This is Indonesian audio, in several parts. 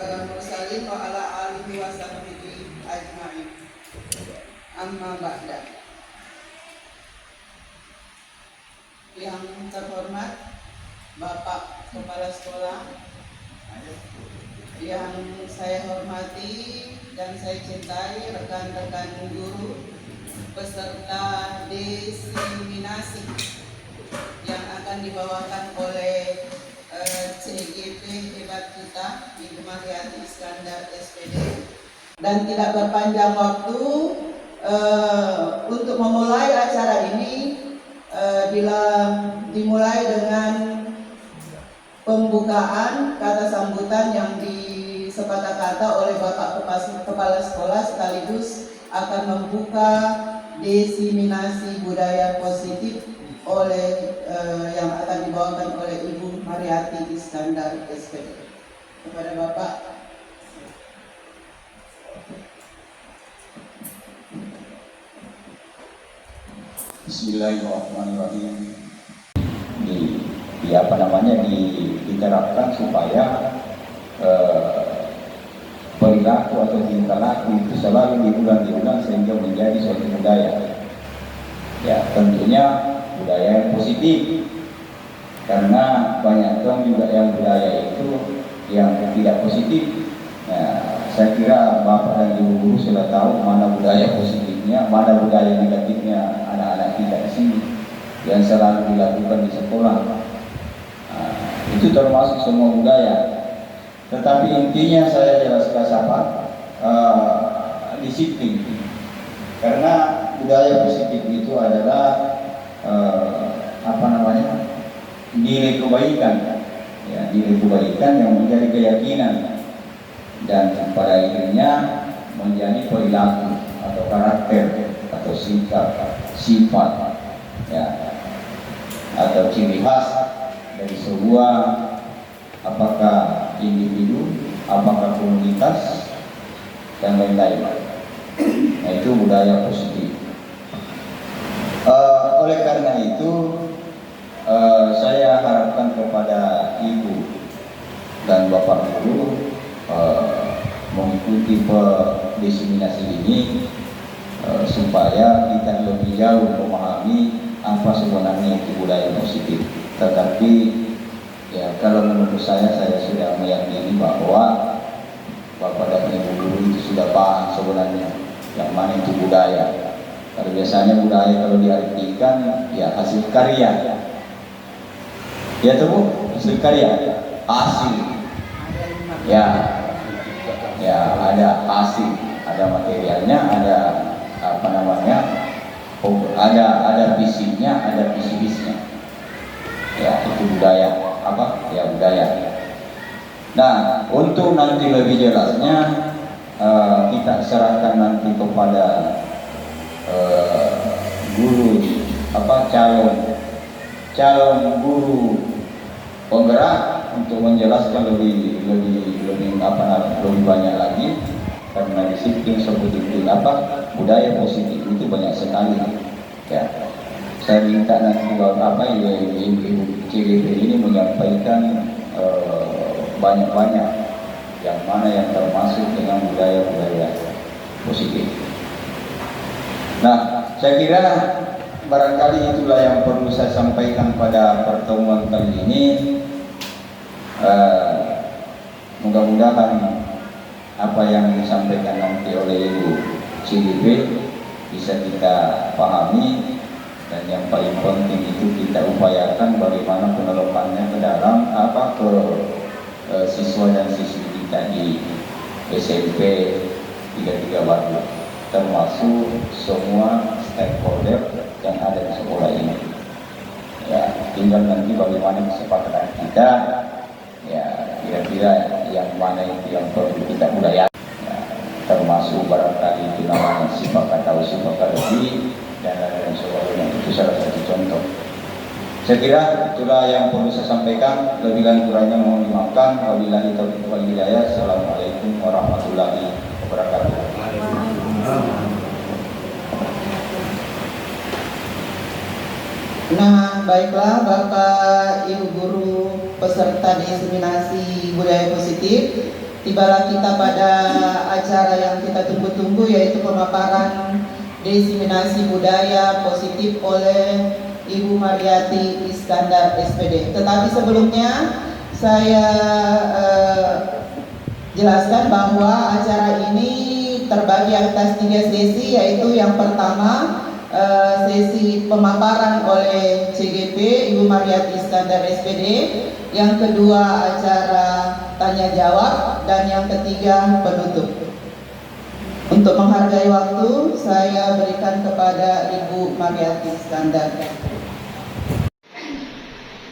mursalin wa ala alihi wa sahbihi ajma'in. Amma ba'da. Yang terhormat Bapak Kepala Sekolah, yang saya hormati dan saya cintai rekan-rekan guru peserta diseminasi yang akan dibawakan oleh CGP hebat kita, Ibu Mariati Iskandar SPD. Dan tidak berpanjang waktu, untuk memulai acara ini dimulai dengan pembukaan kata sambutan yang disepakati oleh Bapak Kepala Sekolah, sekaligus akan membuka diseminasi budaya positif yang akan dibawakan oleh Ibu Mariati Iskandar SPD. Kepada Bapak. Bismillahirrahmanirrahim. Diterapkan supaya perilaku atau tingkah laku itu selalu diulang sehingga menjadi suatu budaya. Ya, tentunya budaya yang positif, karena banyak orang juga yang budaya itu yang tidak positif. Nah, saya kira Bapak dan Ibu guru sudah tahu mana budaya positifnya, mana budaya negatifnya anak-anak kita di sini yang selalu dilakukan di sekolah. Nah, itu termasuk semua budaya. Tetapi intinya saya jelaskan disiplin. Karena budaya positif itu adalah nilai kebaikan, ya, nilai kebaikan yang menjadi keyakinan dan pada akhirnya menjadi perilaku atau karakter atau sifat, ya, atau ciri khas dari sebuah apakah individu, apakah komunitas dan lain-lain. Nah, itu budaya positif. Oleh karena itu saya harapkan kepada Ibu dan Bapak Guru mengikuti diseminasi ini supaya kita lebih jauh memahami apa sebenarnya itu budaya positif. Tetapi ya, kalau menurut saya sudah meyakini bahwa Bapak dan Ibu guru itu sudah paham sebenarnya yang mana itu budaya. Kalau biasanya budaya kalau diartikan ya hasil karya, ya tuh hasil karya, hasil, ya ada hasil, ada materialnya, ada ada visinya, ada visi-visinya. Ya, itu budaya budaya. Nah, untuk nanti lebih jelasnya kita serahkan nanti kepada guru calon guru penggerak untuk menjelaskan lebih banyak lagi, karena disiplin seperti budaya positif itu banyak sekali. Ya, saya minta nanti Ibu CGP ini menyampaikan banyak-banyak yang mana yang termasuk dengan budaya-budaya positif. Nah, saya kira barangkali itulah yang perlu saya sampaikan pada pertemuan kali ini. Mudah-mudahan apa yang disampaikan nanti oleh Ibu CGP bisa kita pahami, dan yang paling penting itu kita upayakan bagaimana penerapannya ke dalam siswa dan siswi kita di SMP 33 Batu, termasuk semua stakeholder yang ada di sekolah ini. Ya, tinggal nanti bagaimana kesepakatan kita, ya, kira-kira yang mana itu yang perlu kita budaya, ya, termasuk barangkali itu namanya sifat atau sifat lebih dan lain sebagainya. Itu salah satu contoh. Saya kira itulah yang perlu saya sampaikan. Lebih dan kurangnya mohon dimaafkan. Wabillahi taufiq wal hidayah. Assalamualaikum warahmatullahi wabarakatuh. Nah, baiklah Bapak Ibu guru peserta diseminasi budaya positif, tibalah kita pada acara yang kita tunggu-tunggu, yaitu pemaparan diseminasi budaya positif oleh Ibu Mariati Iskandar SPD. Tetapi sebelumnya saya jelaskan bahwa acara ini terbagi atas 3 sesi, yaitu yang pertama sesi pemaparan oleh CGP Ibu Mariati Iskandar SPD, yang kedua acara tanya jawab, dan yang ketiga penutup. Untuk menghargai waktu, saya berikan kepada Ibu Mariati Iskandar.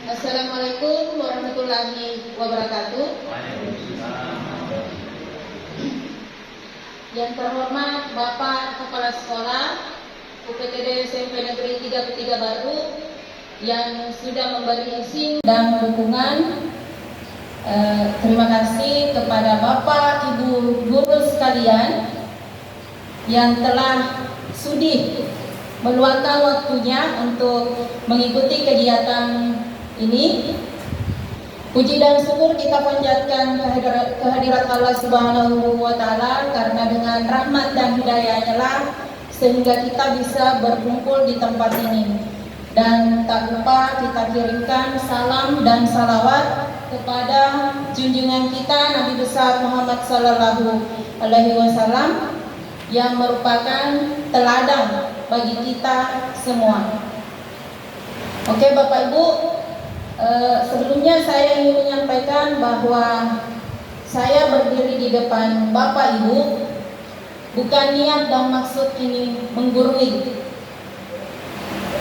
Assalamualaikum warahmatullahi wabarakatuh. Yang terhormat Bapak Kepala Sekolah UPTD SMP Negeri 33 Baru yang sudah memberi izin dan dukungan. Terima kasih kepada Bapak Ibu guru sekalian yang telah sudi meluangkan waktunya untuk mengikuti kegiatan ini. Puji dan syukur kita panjatkan kehadirat Allah Subhanahu wa Ta'ala, karena dengan rahmat dan hidayahnya lah sehingga kita bisa berkumpul di tempat ini. Dan tak lupa kita kirimkan salam dan salawat kepada junjungan kita Nabi besar Muhammad Sallallahu Alaihi Wasallam yang merupakan teladan bagi kita semua. Oke Bapak Ibu, sebelumnya saya ingin menyampaikan bahwa saya berdiri di depan Bapak Ibu bukan niat dan maksud ini menggurui,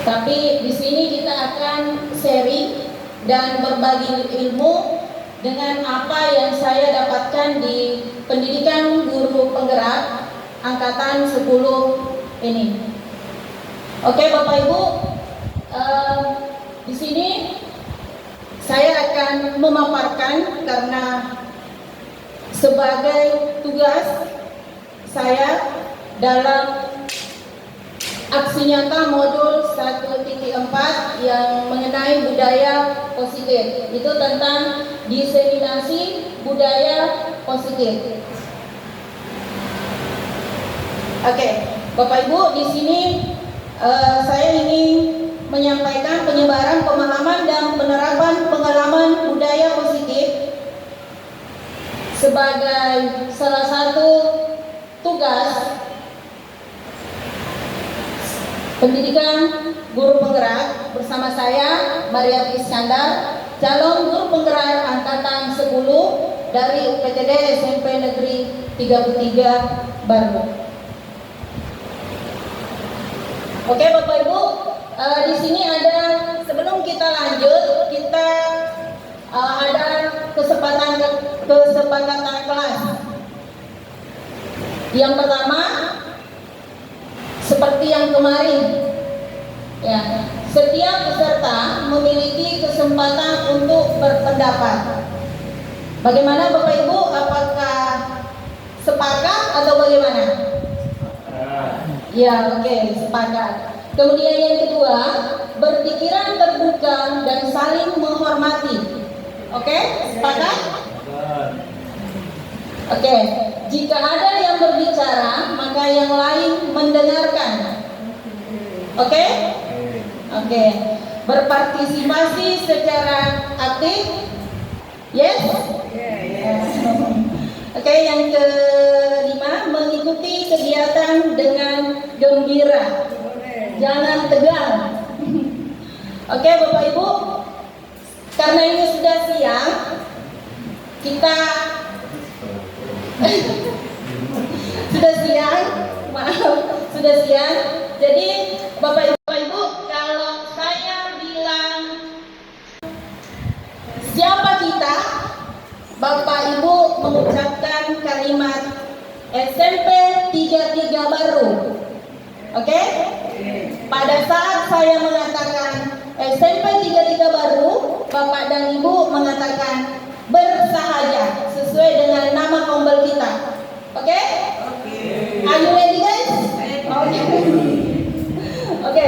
tapi di sini kita akan sharing dan berbagi ilmu dengan apa yang saya dapatkan di pendidikan guru penggerak angkatan 10 ini. Oke Bapak Ibu, di sini saya akan memaparkan karena sebagai tugas saya dalam aksi nyata modul 1.4 yang mengenai budaya positif, itu tentang diseminasi budaya positif. Oke, Bapak Ibu, di sini saya ingin menyampaikan penyebaran pemahaman dan penerapan pengalaman budaya positif sebagai salah satu tugas pendidikan guru penggerak bersama saya Mariati Iskandar, calon guru penggerak angkatan 10 dari UPTD SMP Negeri 33 Baru. Oke Bapak Ibu, di sini ada, sebelum kita lanjut, kita ada kesepakatan kelas. Yang pertama, seperti yang kemarin, ya, setiap peserta memiliki kesempatan untuk berpendapat. Bagaimana Bapak Ibu? Apakah sepakat atau bagaimana? Ya, oke, sepakat. Kemudian yang kedua, berpikiran terbuka dan saling menghormati. Oke, sepakat? Oke, jika ada yang berbicara, maka yang lain mendengarkan. Oke? Oke. Berpartisipasi secara aktif? Yes? Oke, yang kelima, mengikuti kegiatan dengan gembira. Jangan tegang. Oke, Bapak Ibu, karena ini sudah siang, kita sudah siang, maaf, sudah siang. Jadi Bapak Ibu, kalau saya bilang siapa kita, Bapak Ibu mengucapkan kalimat SMP 33 Baru. Oke? Pada saat saya mengatakan SMP 33 Baru, Bapak dan Ibu mengatakan bersahaja sesuai dengan nama kombel kita. Oke? Are you ready guys? Oke.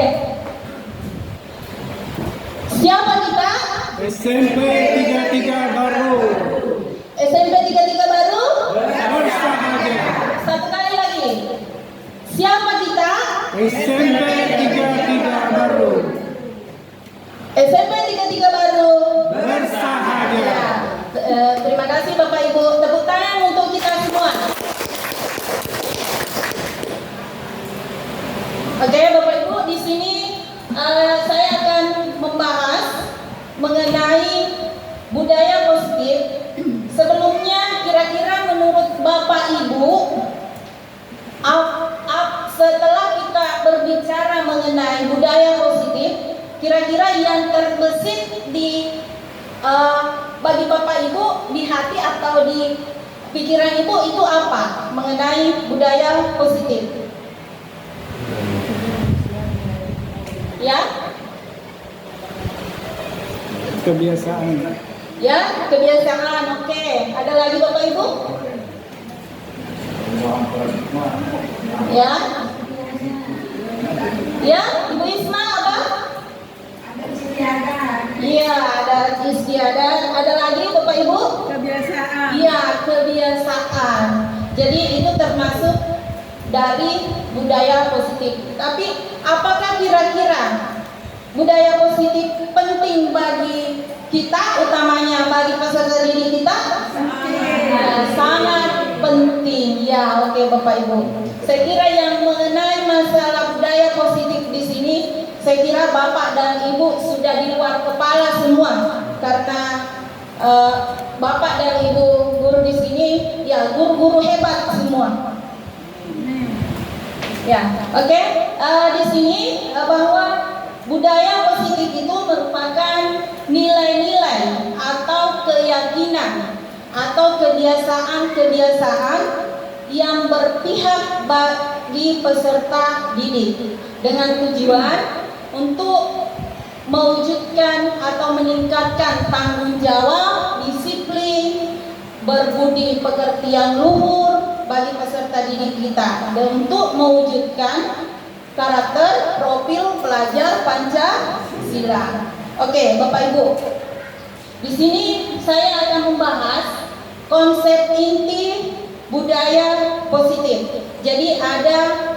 SMP 33 Baru. SMP 33 Baru. Bersahaja. Satu kali lagi. Siapa kita? SMP 33 Baru. SMP 33 Baru. Bersahaja. Terima kasih Bapak Ibu. Tepuk tangan untuk kita semua. Oke Bapak Ibu, di sini saya akan membahas mengenai budaya positif. Sebelumnya, kira-kira menurut Bapak Ibu, setelah kita berbicara mengenai budaya positif, kira-kira yang terbesit di bagi Bapak Ibu di hati atau di pikiran Ibu itu apa mengenai budaya positif? Ya? Kebiasaan. Ya, kebiasaan. Oke. Ada lagi Bapak Ibu? Ya? Ya, Ibu Isma apa? Iya, ada istiadat. Ada lagi Bapak Ibu? Kebiasaan. Iya, kebiasaan. Jadi itu termasuk dari budaya positif. Tapi apakah kira-kira budaya positif penting bagi kita, utamanya bagi peserta didik kita? Sangat penting. Ya, oke Bapak Ibu. Saya kira yang mengenai masalah budaya positif di sini, saya kira Bapak dan Ibu sudah di luar kepala semua, karena Bapak dan Ibu guru di sini, ya guru-guru hebat semua. Ya, oke. Di sini bahwa budaya positif itu merupakan nilai-nilai atau keyakinan atau kebiasaan-kebiasaan yang berpihak bagi peserta didik dengan tujuan untuk mewujudkan atau meningkatkan tanggung jawab, disiplin, berbudi pekerti yang luhur bagi peserta didik kita, dan untuk mewujudkan karakter profil pelajar Pancasila. Oke, Bapak Ibu. Di sini saya akan membahas konsep inti budaya positif. Jadi ada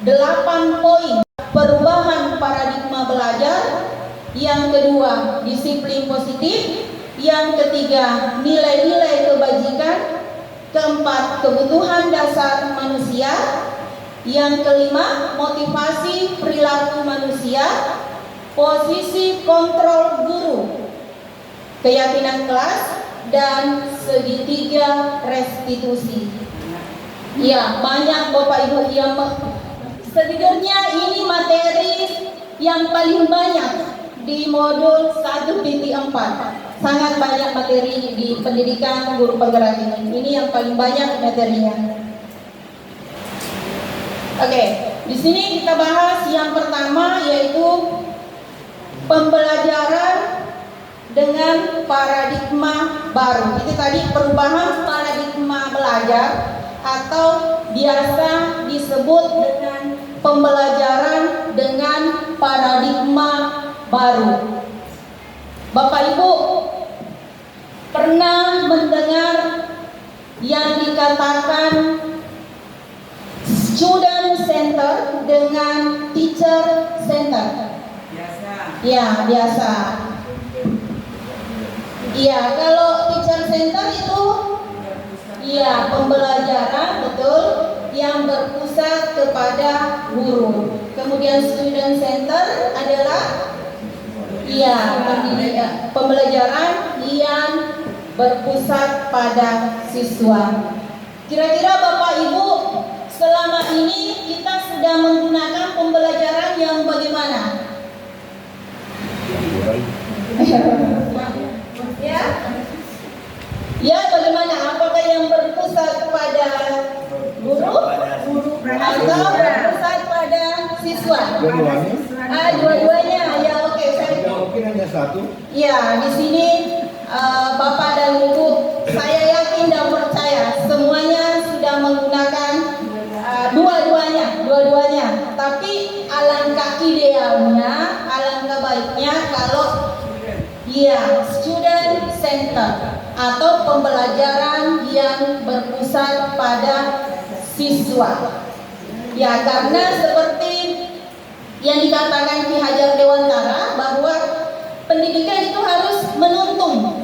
8 poin perubahan paradigma belajar. Yang kedua, disiplin positif. Yang ketiga, nilai-nilai kebajikan. Keempat, kebutuhan dasar manusia. Yang kelima, motivasi perilaku manusia. Posisi kontrol guru, keyakinan kelas, dan segitiga restitusi. Ya, banyak Bapak Ibu yang sejujurnya ini materi yang paling banyak di modul 1.4. Sangat banyak materi di pendidikan guru penggerak ini. Ini yang paling banyak materinya. Oke, di sini kita bahas yang pertama, yaitu pembelajaran dengan paradigma baru. Itu tadi perubahan paradigma belajar, atau biasa disebut dengan pembelajaran dengan paradigma baru. Bapak Ibu pernah mendengar yang dikatakan student center dengan teacher center? Biasa. Ya, biasa. Iya, kalau teacher center itu ya pembelajaran, betul, yang berpusat kepada guru. Kemudian student center adalah pembelajaran yang berpusat pada siswa. Kira-kira Bapak Ibu, selama ini kita sudah menggunakan pembelajaran yang bagaimana? Ya, bagaimana? Apakah yang berpusat pada guru atau berpusat pada siswa? Dua-duanya. Ya, oke. Mungkin hanya satu. Ya, di sini Bapak dan Ibu, saya yakin dan percaya semuanya sudah menggunakan dua-duanya. Tapi alangkah idealnya, alangkah baiknya kalau Ya, student center atau pembelajaran yang berpusat pada siswa. Ya, karena seperti yang dikatakan Ki Hajar Dewantara bahwa pendidikan itu harus menuntun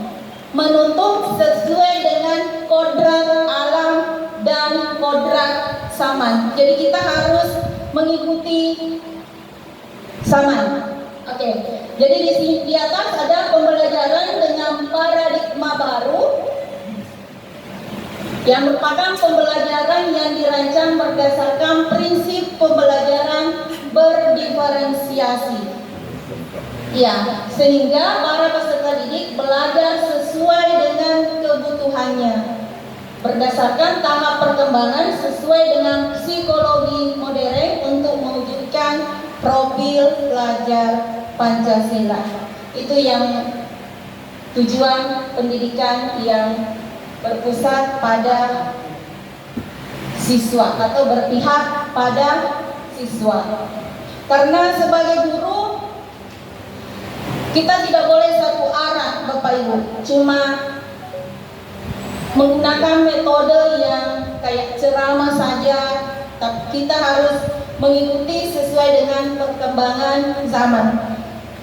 sesuai dengan kodrat alam dan kodrat zaman. Jadi kita harus mengikuti zaman. Oke. Jadi di atas ada pembelajaran dengan paradigma baru yang merupakan pembelajaran yang dirancang berdasarkan prinsip pembelajaran berdiferensiasi. Ya, sehingga para peserta didik belajar sesuai dengan kebutuhannya berdasarkan tahap perkembangan sesuai dengan psikologi modern untuk mewujudkan profil pelajar Pancasila. Itu yang tujuan pendidikan yang berpusat pada siswa atau berpihak pada siswa. Karena sebagai guru kita tidak boleh satu arah, Bapak Ibu, cuma menggunakan metode yang kayak ceramah saja, tapi kita harus mengikuti sesuai dengan perkembangan zaman.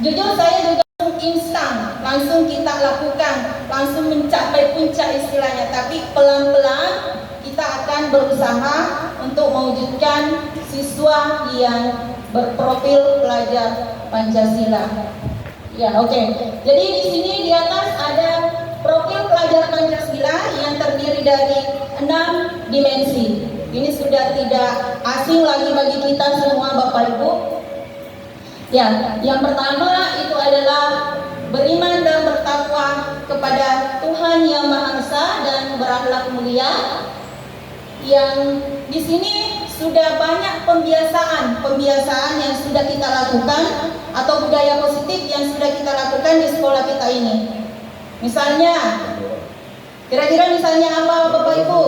Jujur saya juga instan, langsung kita lakukan, langsung mencapai puncak istilahnya, tapi pelan-pelan kita akan berusaha untuk mewujudkan siswa yang berprofil pelajar Pancasila. Ya, oke. Jadi di sini di atas ada profil pelajar Pancasila yang terdiri dari 6 dimensi. Ini sudah tidak asing lagi bagi kita semua, Bapak Ibu. Ya, yang pertama itu adalah beriman dan bertakwa kepada Tuhan Yang Maha Esa dan berakhlak mulia. Yang di sini sudah banyak pembiasaan yang sudah kita lakukan atau budaya positif yang sudah kita lakukan di sekolah kita ini. Misalnya, kira-kira misalnya apa, Bapak Ibu?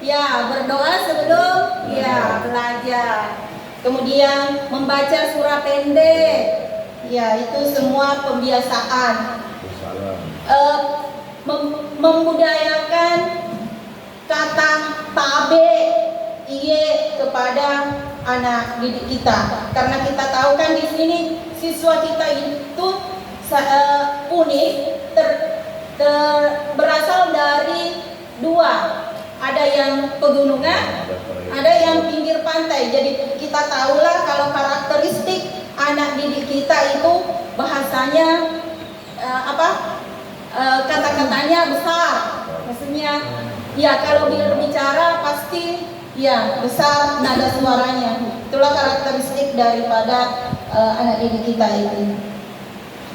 Ya, berdoa sebelum belajar. Kemudian membaca surah pendek. Ya, itu semua pembiasaan. Membudayakan kata tabe iye kepada anak didik kita. Karena kita tahu kan di sini siswa kita itu unik, berasal dari dua. Ada yang pegunungan, ada yang pinggir pantai. Jadi kita tahulah kalau karakteristik anak didik kita itu bahasanya kata-katanya besar. Maksudnya ya kalau berbicara pasti ya besar nada suaranya. Itulah karakteristik daripada anak didik kita itu.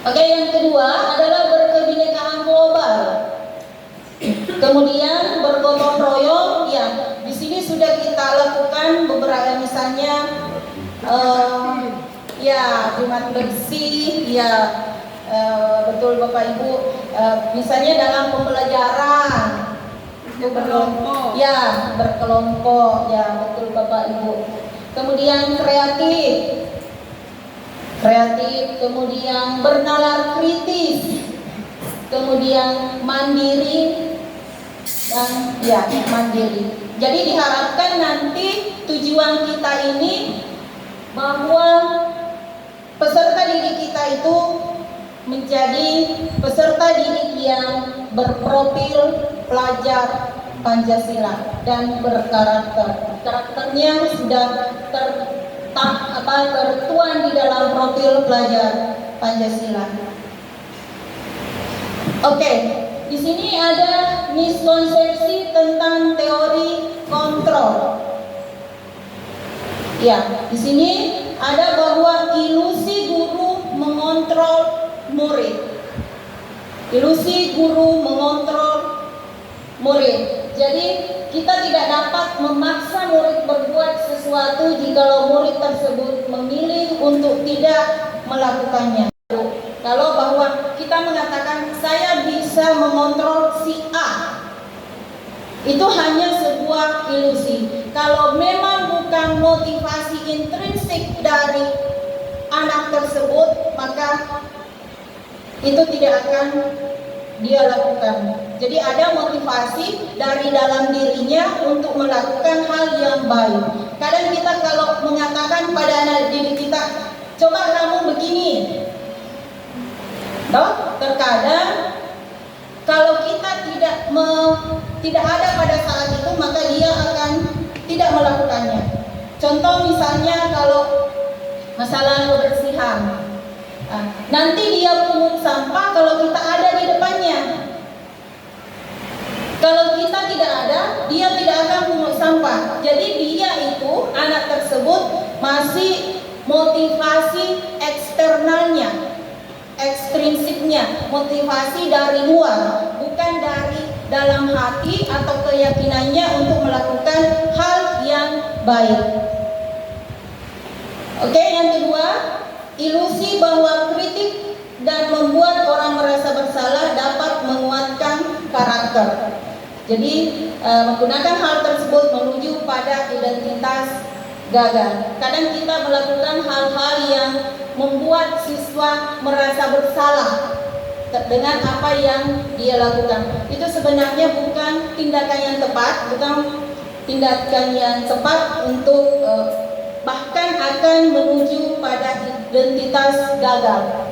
Oke, yang kedua adalah berkebinekaan global. Kemudian bergotong royong, ya di sini sudah kita lakukan beberapa, misalnya Jumat bersih, betul Bapak Ibu, misalnya dalam pembelajaran itu berkelompok, betul Bapak Ibu. Kemudian kreatif, kemudian bernalar kritis, kemudian mandiri dan mandiri. Jadi diharapkan nanti tujuan kita ini bahwa peserta didik kita itu menjadi peserta didik yang berprofil pelajar Pancasila dan berkarakter. Karakternya sudah tertuang di dalam profil pelajar Pancasila. Oke, di sini ada miskonsepsi tentang teori kontrol. Ya, di sini ada bahwa ilusi guru mengontrol murid. Ilusi guru mengontrol murid. Jadi kita tidak dapat memaksa murid berbuat sesuatu jika murid tersebut memilih untuk tidak melakukannya. Kalau bahwa kita mengatakan saya bisa mengontrol si A, itu hanya sebuah ilusi. Kalau memang bukan motivasi intrinsik dari anak tersebut, maka itu tidak akan dia lakukan. Jadi ada motivasi dari dalam dirinya untuk melakukan hal yang baik. Kadang kita kalau mengatakan pada anak didik kita, coba kamu begini, toh terkadang kalau kita tidak ada pada saat itu, maka dia akan tidak melakukannya. Contoh misalnya kalau masalah kebersihan, nanti dia pungut sampah kalau kita ada di depannya. Kalau kita tidak ada, dia tidak akan pungut sampah. Jadi dia itu, anak tersebut masih motivasi eksternalnya, ekstrinsiknya, motivasi dari luar, bukan dari dalam hati atau keyakinannya untuk melakukan hal yang baik. Oke, yang kedua, ilusi bahwa kritik dan membuat orang merasa bersalah dapat menguatkan karakter. Jadi menggunakan hal tersebut menuju pada identitas gagal. Kadang kita melakukan hal-hal yang membuat siswa merasa bersalah dengan apa yang dia lakukan. Itu sebenarnya bukan tindakan yang tepat, bukan tindakan yang tepat untuk bahkan akan menuju pada identitas gagal.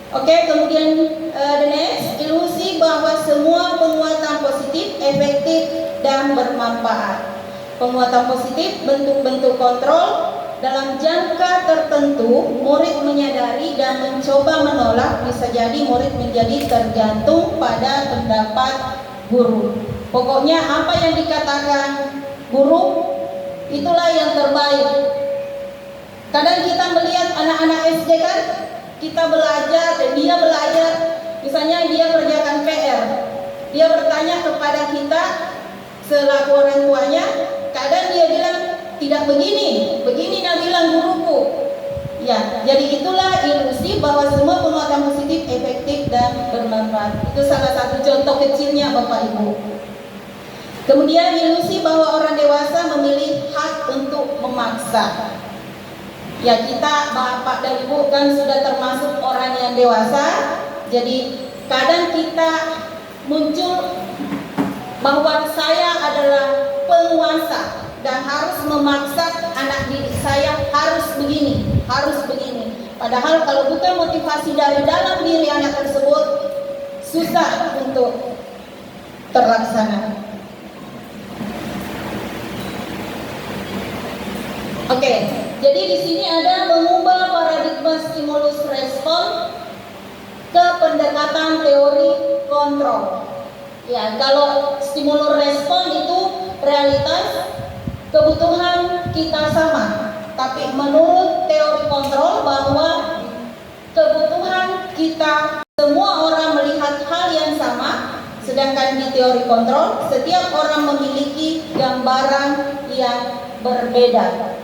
Oke, kemudian the next, ilusi bahwa semua penguatan positif efektif dan bermanfaat. Penguatan positif, bentuk-bentuk kontrol dalam jangka tertentu, murid menyadari dan mencoba menolak, bisa jadi murid menjadi tergantung pada pendapat guru. Pokoknya apa yang dikatakan guru, itulah yang terbaik. Kadang kita melihat anak-anak SD kan, kita belajar dan dia belajar, misalnya dia kerjakan PR, dia bertanya kepada kita selaku orang tuanya, kadang dia bilang tidak begini, begini nak bilang guruku. Ya, jadi itulah ilusi bahwa semua penguatan positif efektif dan bermanfaat. Itu salah satu contoh kecilnya Bapak Ibu. Kemudian ilusi bahwa orang dewasa memilih hak untuk memaksa. Ya, kita Bapak dan Ibu kan sudah termasuk orang yang dewasa. Jadi kadang kita muncul bahwa saya adalah penguasa dan harus memaksa anak didik saya harus begini, harus begini. Padahal kalau bukan motivasi dari dalam diri anak tersebut, susah untuk terlaksana. Oke, jadi di sini ada mengubah paradigma stimulus respon ke pendekatan teori kontrol. Ya, kalau stimulus respon itu realitas kebutuhan kita sama, tapi menurut teori kontrol bahwa kebutuhan kita semua orang melihat hal yang sama, sedangkan di teori kontrol setiap orang memiliki gambaran yang berbeda.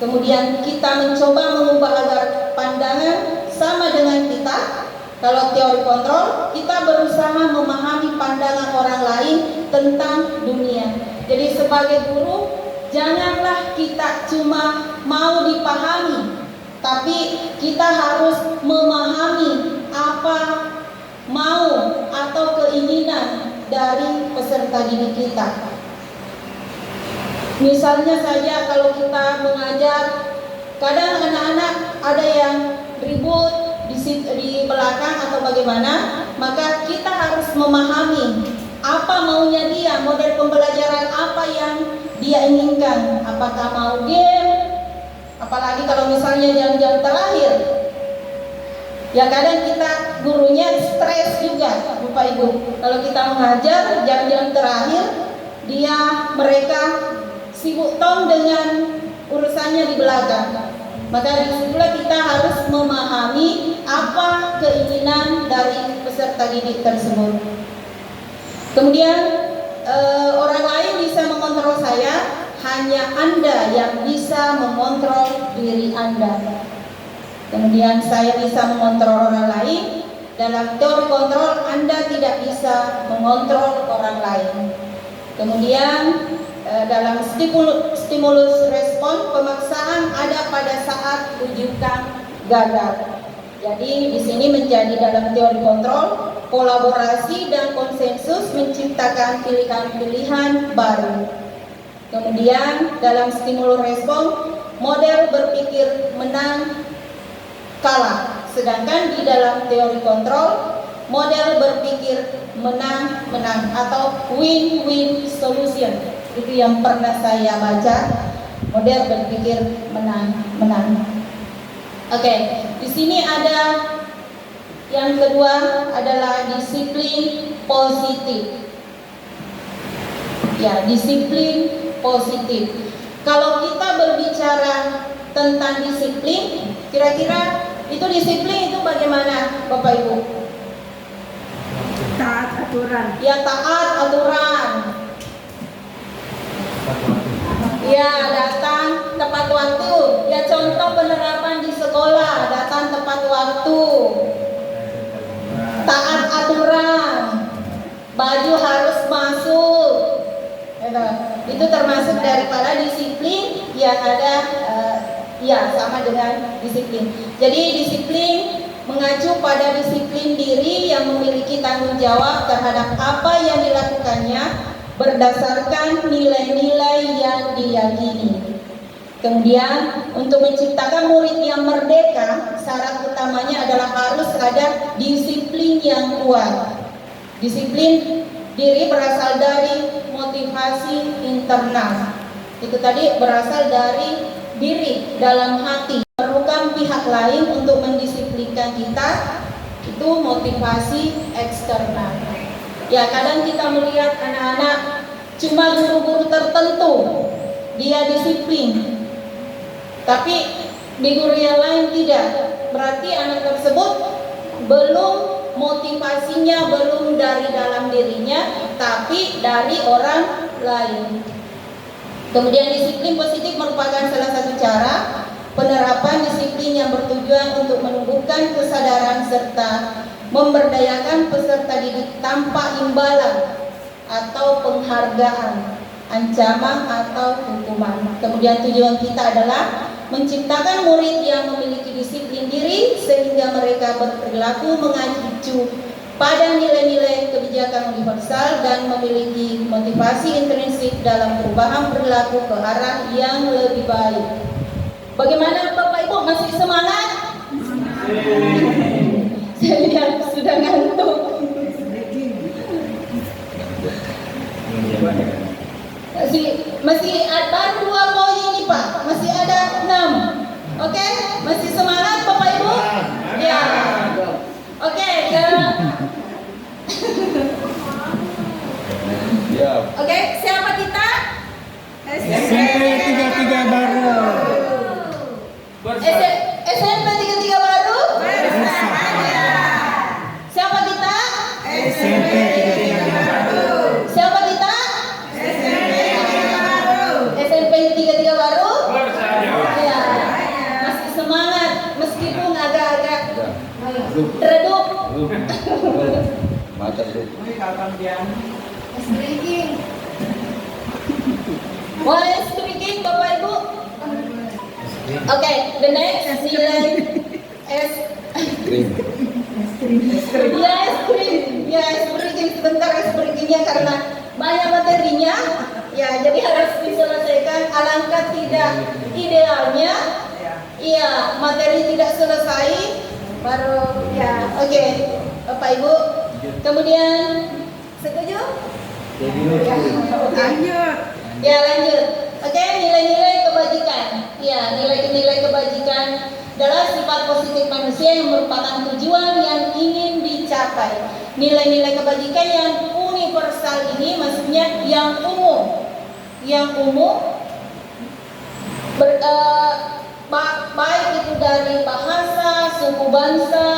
Kemudian kita mencoba mengubah agar pandangan sama dengan kita. Kalau teori kontrol, kita berusaha memahami pandangan orang lain tentang dunia. Jadi sebagai guru, janganlah kita cuma mau dipahami, tapi kita harus memahami apa mau atau keinginan dari peserta didik kita. Misalnya saja kalau kita mengajar, kadang anak-anak ada yang ribut di belakang atau bagaimana, maka kita harus memahami apa maunya dia, model pembelajaran apa yang dia inginkan. Apakah mau game, apalagi kalau misalnya jam-jam terakhir. Ya kadang kita gurunya stres juga Bapak Ibu. Kalau kita mengajar jam-jam terakhir, mereka sibuk tong dengan urusannya di belakang. Maka disitulah kita harus memahami apa keinginan dari peserta didik tersebut. Kemudian orang lain bisa mengontrol saya, hanya Anda yang bisa mengontrol diri Anda. Kemudian saya bisa mengontrol orang lain. Dalam teori kontrol, Anda tidak bisa mengontrol orang lain. Kemudian dalam stimulus respon, pemaksaan ada pada saat rujukan gagal. Jadi di sini menjadi dalam teori kontrol, kolaborasi dan konsensus menciptakan pilihan-pilihan baru. Kemudian dalam stimulus respon, model berpikir menang kalah. Sedangkan di dalam teori kontrol, model berpikir menang-menang atau win-win solution. Itu yang pernah saya baca, model berpikir menang-menang. Oke, di sini ada yang kedua adalah disiplin positif. Ya, disiplin positif. Kalau kita berbicara tentang disiplin, kira-kira itu disiplin itu bagaimana, Bapak Ibu? Taat aturan. Ya, taat aturan. Ya, datang tepat waktu. Ya, contoh penerapan di sekolah, datang tepat waktu. Taat aturan. Baju harus masuk. Itu termasuk daripada disiplin yang ada, ya sama dengan disiplin. Jadi disiplin mengacu pada disiplin diri yang memiliki tanggung jawab terhadap apa yang dilakukannya berdasarkan nilai-nilai yang diyakini. Kemudian untuk menciptakan murid yang merdeka, syarat utamanya adalah harus ada disiplin yang kuat. Disiplin diri berasal dari motivasi internal. Itu tadi berasal dari diri, dalam hati. Perlukan pihak lain untuk mendisiplinkan kita, itu motivasi eksternal. Ya, kadang kita melihat anak-anak cuma guru-guru tertentu dia disiplin, tapi di guru yang lain tidak. Berarti anak tersebut belum, motivasinya belum dari dalam dirinya, tapi dari orang lain. Kemudian disiplin positif merupakan salah satu cara penerapan disiplin yang bertujuan untuk menumbuhkan kesadaran serta memberdayakan peserta didik tanpa imbalan atau penghargaan, ancaman atau hukuman. Kemudian tujuan kita adalah menciptakan murid yang memiliki disiplin diri sehingga mereka berperilaku mengacu pada nilai-nilai kebijakan universal dan memiliki motivasi intrinsik dalam perubahan perilaku ke arah yang lebih baik. Bagaimana Bapak Ibu, masih semangat? Saya lihat sudah ngantuk. Masih ada 2 poin ini Pak, masih ada 6. Oke, masih semangat Bapak Ibu? Ya. Oke, Oke, siapa kita? SMP 33 Baru. SMP 33 Baru? Siapa kita? SMP 33 Baru. Siapa kita? SMP 33 Baru? Ya, masih semangat meskipun agak-agak redup. Boleh speaking Bapak Ibu? Oke, the next nilai es krim. Ya, es krim sebentar, es krimnya karena banyak materinya. Ya, jadi harus diselesaikan. Alangkah tidak idealnya, iya, materi tidak selesai baru ya. Oke, Bapak Ibu. Kemudian setuju? Ya, Lanjut. ya lanjut. Oke, nilai-nilai kebajikan. Ya, nilai-nilai kebajikan adalah sifat positif manusia yang merupakan tujuan yang ingin dicapai. Nilai-nilai kebajikan yang universal ini maksudnya yang umum. Yang umum baik itu dari bahasa, suku bangsa,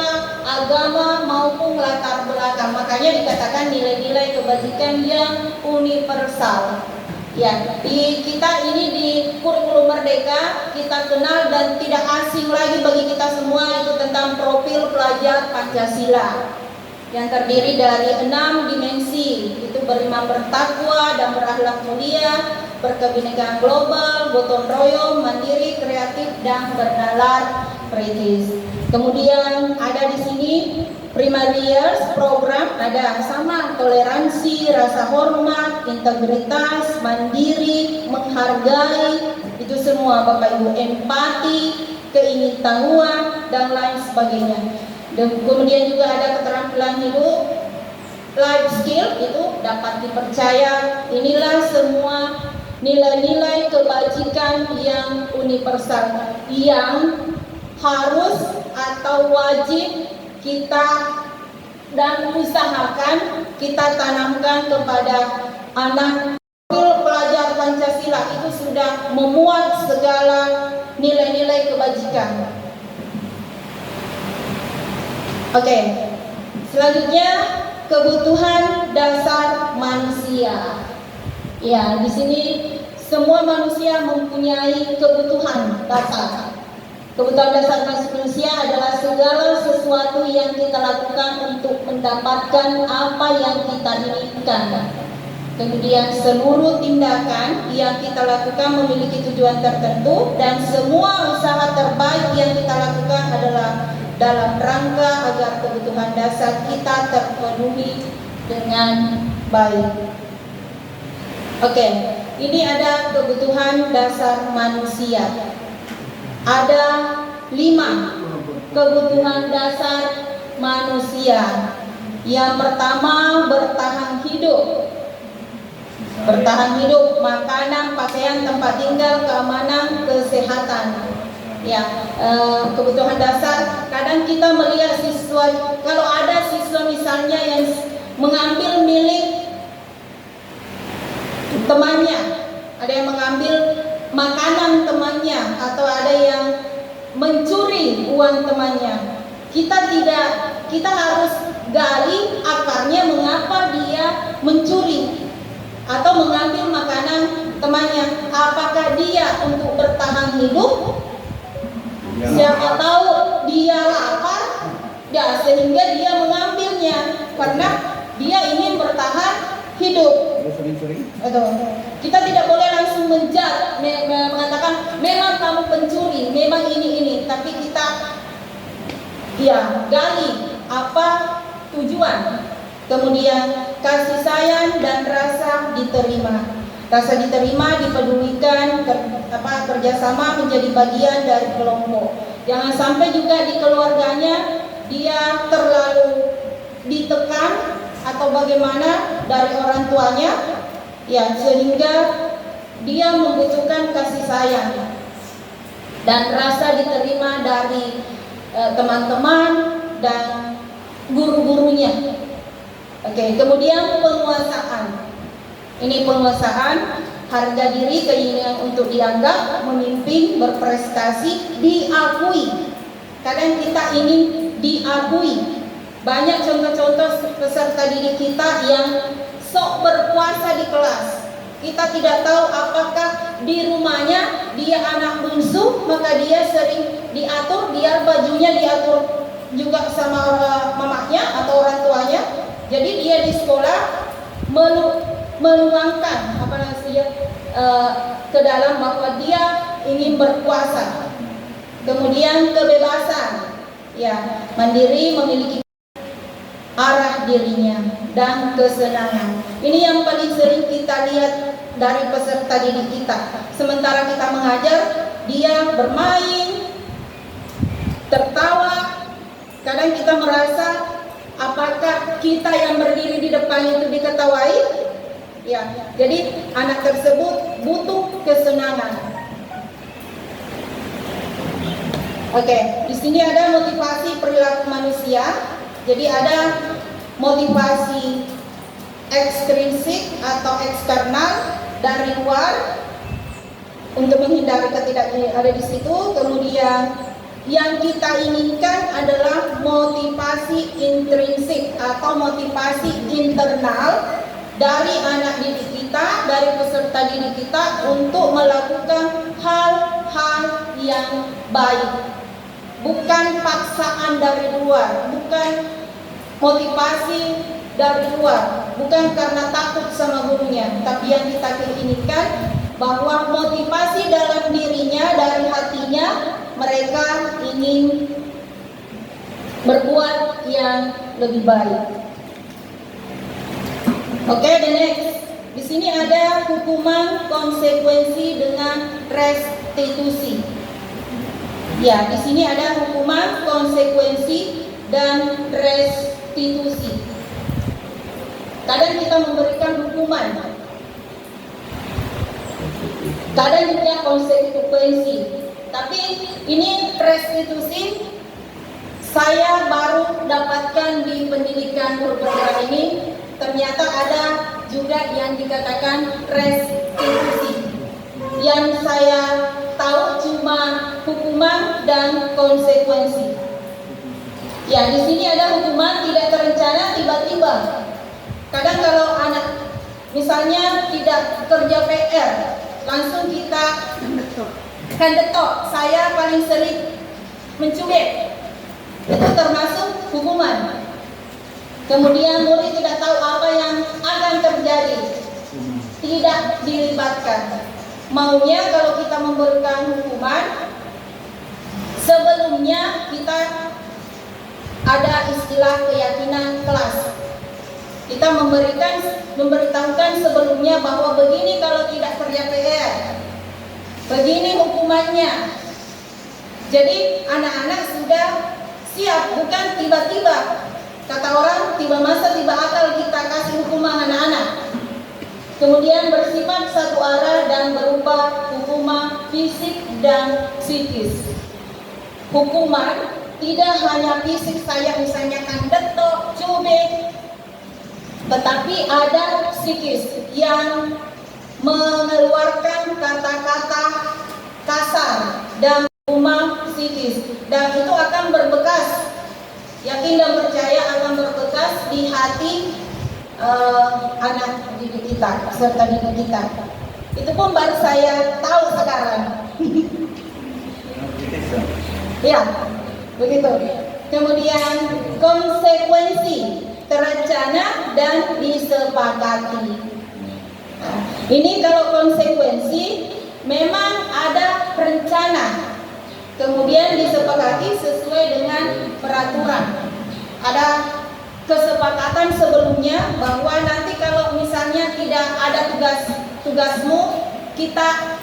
agama maupun latar belakang. Makanya dikatakan nilai-nilai kebajikan yang universal. Ya, di kita ini di kurikulum Merdeka kita kenal dan tidak asing lagi bagi kita semua itu tentang profil pelajar Pancasila yang terdiri dari 6 dimensi, itu beriman, bertakwa dan berakhlak mulia, berkebinekaan global, gotong royong, mandiri, kreatif dan bernalar, kritis. Kemudian ada di sini primary years program, ada sama toleransi, rasa hormat, integritas, mandiri, menghargai, itu semua Bapak Ibu, empati, keingintahuan dan lain sebagainya. Dan kemudian juga ada keterampilan hidup, life skill, itu dapat dipercaya. Inilah semua nilai-nilai kebajikan yang universal yang harus atau wajib kita dan usahakan kita tanamkan kepada anak. Pelajar Pancasila itu sudah memuat segala nilai-nilai kebajikan. Oke, selanjutnya kebutuhan dasar manusia. Ya, di sini semua manusia mempunyai kebutuhan dasar. Kebutuhan dasar manusia adalah segala sesuatu yang kita lakukan untuk mendapatkan apa yang kita inginkan. Kemudian seluruh tindakan yang kita lakukan memiliki tujuan tertentu dan semua usaha terbaik yang kita lakukan adalah dalam rangka agar kebutuhan dasar kita terpenuhi dengan baik. Oke, ini ada kebutuhan dasar manusia. Ada 5 kebutuhan dasar manusia. Yang pertama, bertahan hidup. Bertahan hidup, makanan, pakaian, tempat tinggal, keamanan, kesehatan. Ya, kebutuhan dasar. Kadang kita melihat siswa, kalau ada siswa misalnya yang mengambil milik temannya, ada yang mengambil makanan temannya, atau ada yang mencuri uang temannya. Kita harus gali akarnya mengapa dia mencuri atau mengambil makanan temannya. Apakah dia untuk bertahan hidup? Siapa tahu dia lapar, ya sehingga dia mengambilnya karena dia ingin bertahan hidup. Kita tidak boleh langsung mengatakan memang kamu pencuri, memang ini, tapi kita gali apa tujuan. Kemudian kasih sayang dan rasa diterima. Rasa diterima, dipedulikan, kerjasama menjadi bagian dari kelompok. Jangan sampai juga di keluarganya dia terlalu ditekan atau bagaimana dari orang tuanya, ya sehingga dia membutuhkan kasih sayang dan rasa diterima dari teman-teman dan guru-gurunya. Oke, kemudian penguasaan. Ini penguasaan, harga diri, keinginan untuk dianggap, memimpin, berprestasi, diakui. Kadang kita ingin diakui. Banyak contoh-contoh peserta didik kita yang sok berkuasa di kelas. Kita tidak tahu apakah di rumahnya dia anak bungsu, maka dia sering diatur, biar bajunya diatur juga sama mamanya atau orang tuanya. Jadi dia di sekolah meluangkan ke dalam bahwa dia ingin berkuasa. Kemudian kebebasan, ya mandiri, memiliki arah dirinya dan kesenangan. Ini yang paling sering kita lihat dari peserta didik kita. Sementara kita mengajar, dia bermain, tertawa. Kadang kita merasa apakah kita yang berdiri di depan itu diketawai? Ya, jadi anak tersebut butuh kesenangan. Oke, di sini ada motivasi perilaku manusia. Jadi ada motivasi ekstrinsik atau eksternal dari luar untuk menghindari ketidakadilan ada di situ. Kemudian yang kita inginkan adalah motivasi intrinsik atau motivasi internal dari anak didik kita, dari peserta didik kita untuk melakukan hal-hal yang baik. Bukan paksaan dari luar, bukan motivasi dari luar, bukan karena takut sama gurunya, tapi yang kita inginkan bahwa motivasi dalam dirinya, dari hatinya mereka ingin berbuat yang lebih baik. Oke, the next. Di sini ada hukuman konsekuensi dengan restitusi. Ya, di sini ada hukuman konsekuensi dan restitusi. Kadang kita memberikan hukuman, kadang juga konsekuensi. Tapi ini restitusi saya baru dapatkan di pendidikan perguruan ini. Ternyata ada juga yang dikatakan restitusi. Yang saya tahu cuma hukuman dan konsekuensi. Ya, di sini ada hukuman tidak terencana tiba-tiba. Kadang kalau anak misalnya tidak kerja PR, langsung kita kandetok. Saya paling sering mencubit. Itu termasuk hukuman. Kemudian murid tidak tahu apa yang akan terjadi, tidak dilibatkan. Maunya kalau kita memberikan hukuman, sebelumnya kita ada istilah keyakinan kelas. Kita memberitahukan sebelumnya bahwa begini kalau tidak kerja PR, begini hukumannya. Jadi anak-anak sudah siap, bukan tiba-tiba. Kata orang, tiba masa tiba akal kita kasih hukuman anak-anak. Kemudian bersifat satu arah dan berupa hukuman fisik dan psikis. Hukuman tidak hanya fisik, saya misalnya kandetok, cubit, tetapi ada psikis yang mengeluarkan kata-kata kasar dan hukuman psikis, dan itu akan berbekas. Yakin dan percaya akan berbekas di hati anak didik kita, serta didik kita. Itu pun baru saya tahu sekarang. Ya, begitu. Kemudian konsekuensi terencana dan disepakati. Nah, ini kalau konsekuensi memang ada rencana. Kemudian disepakati sesuai dengan peraturan. Ada kesepakatan sebelumnya bahwa nanti kalau misalnya tidak ada tugasmu, kita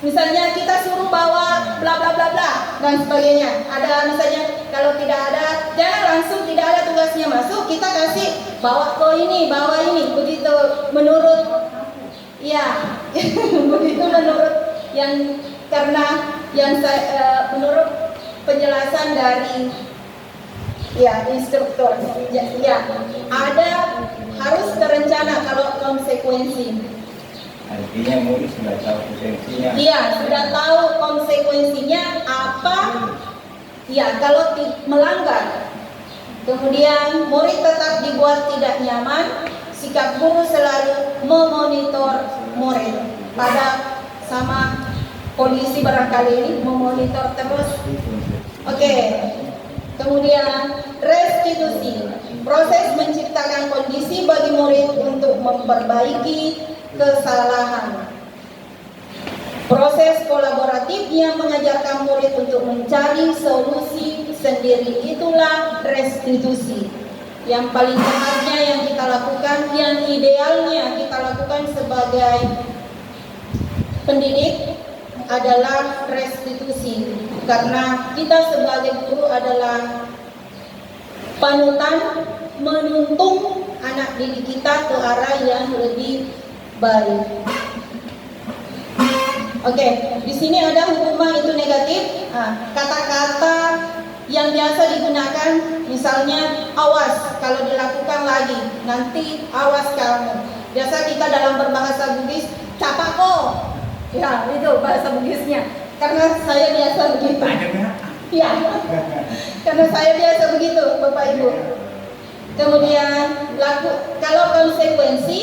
misalnya kita suruh bawa bla bla bla bla dan sebagainya. Ada misalnya kalau tidak ada, jangan langsung tidak ada tugasnya masuk, kita kasih bawa ini, begitu menurut begitu menurut yang karena yang saya menurut penjelasan dari instruktur ada harus terencana kalau konsekuensi. Artinya murid sudah tahu konsekuensinya. Iya, sudah tahu konsekuensinya apa. Ya, kalau melanggar. Kemudian murid tetap dibuat tidak nyaman. Sikap guru selalu memonitor murid. Pada sama polisi barangkali ini memonitor terus. Oke. Kemudian restitusi, proses menciptakan kondisi bagi murid untuk memperbaiki kesalahan. Proses kolaboratif yang mengajarkan murid untuk mencari solusi sendiri, itulah restitusi. Yang paling tepatnya yang kita lakukan, yang idealnya kita lakukan sebagai pendidik adalah restitusi. Karena kita sebagai guru adalah panutan menuntun anak didik kita ke arah yang lebih baik. Oke, di sini ada hukuman itu negatif. Kata-kata yang biasa digunakan, misalnya awas kalau dilakukan lagi, nanti awas kamu. Biasa kita dalam berbahasa Bugis, capako. Ya, itu bahasa Bugisnya. Karena saya biasa begitu. Ya, karena saya biasa begitu, Bapak Ibu. Kemudian kalau konsekuensi,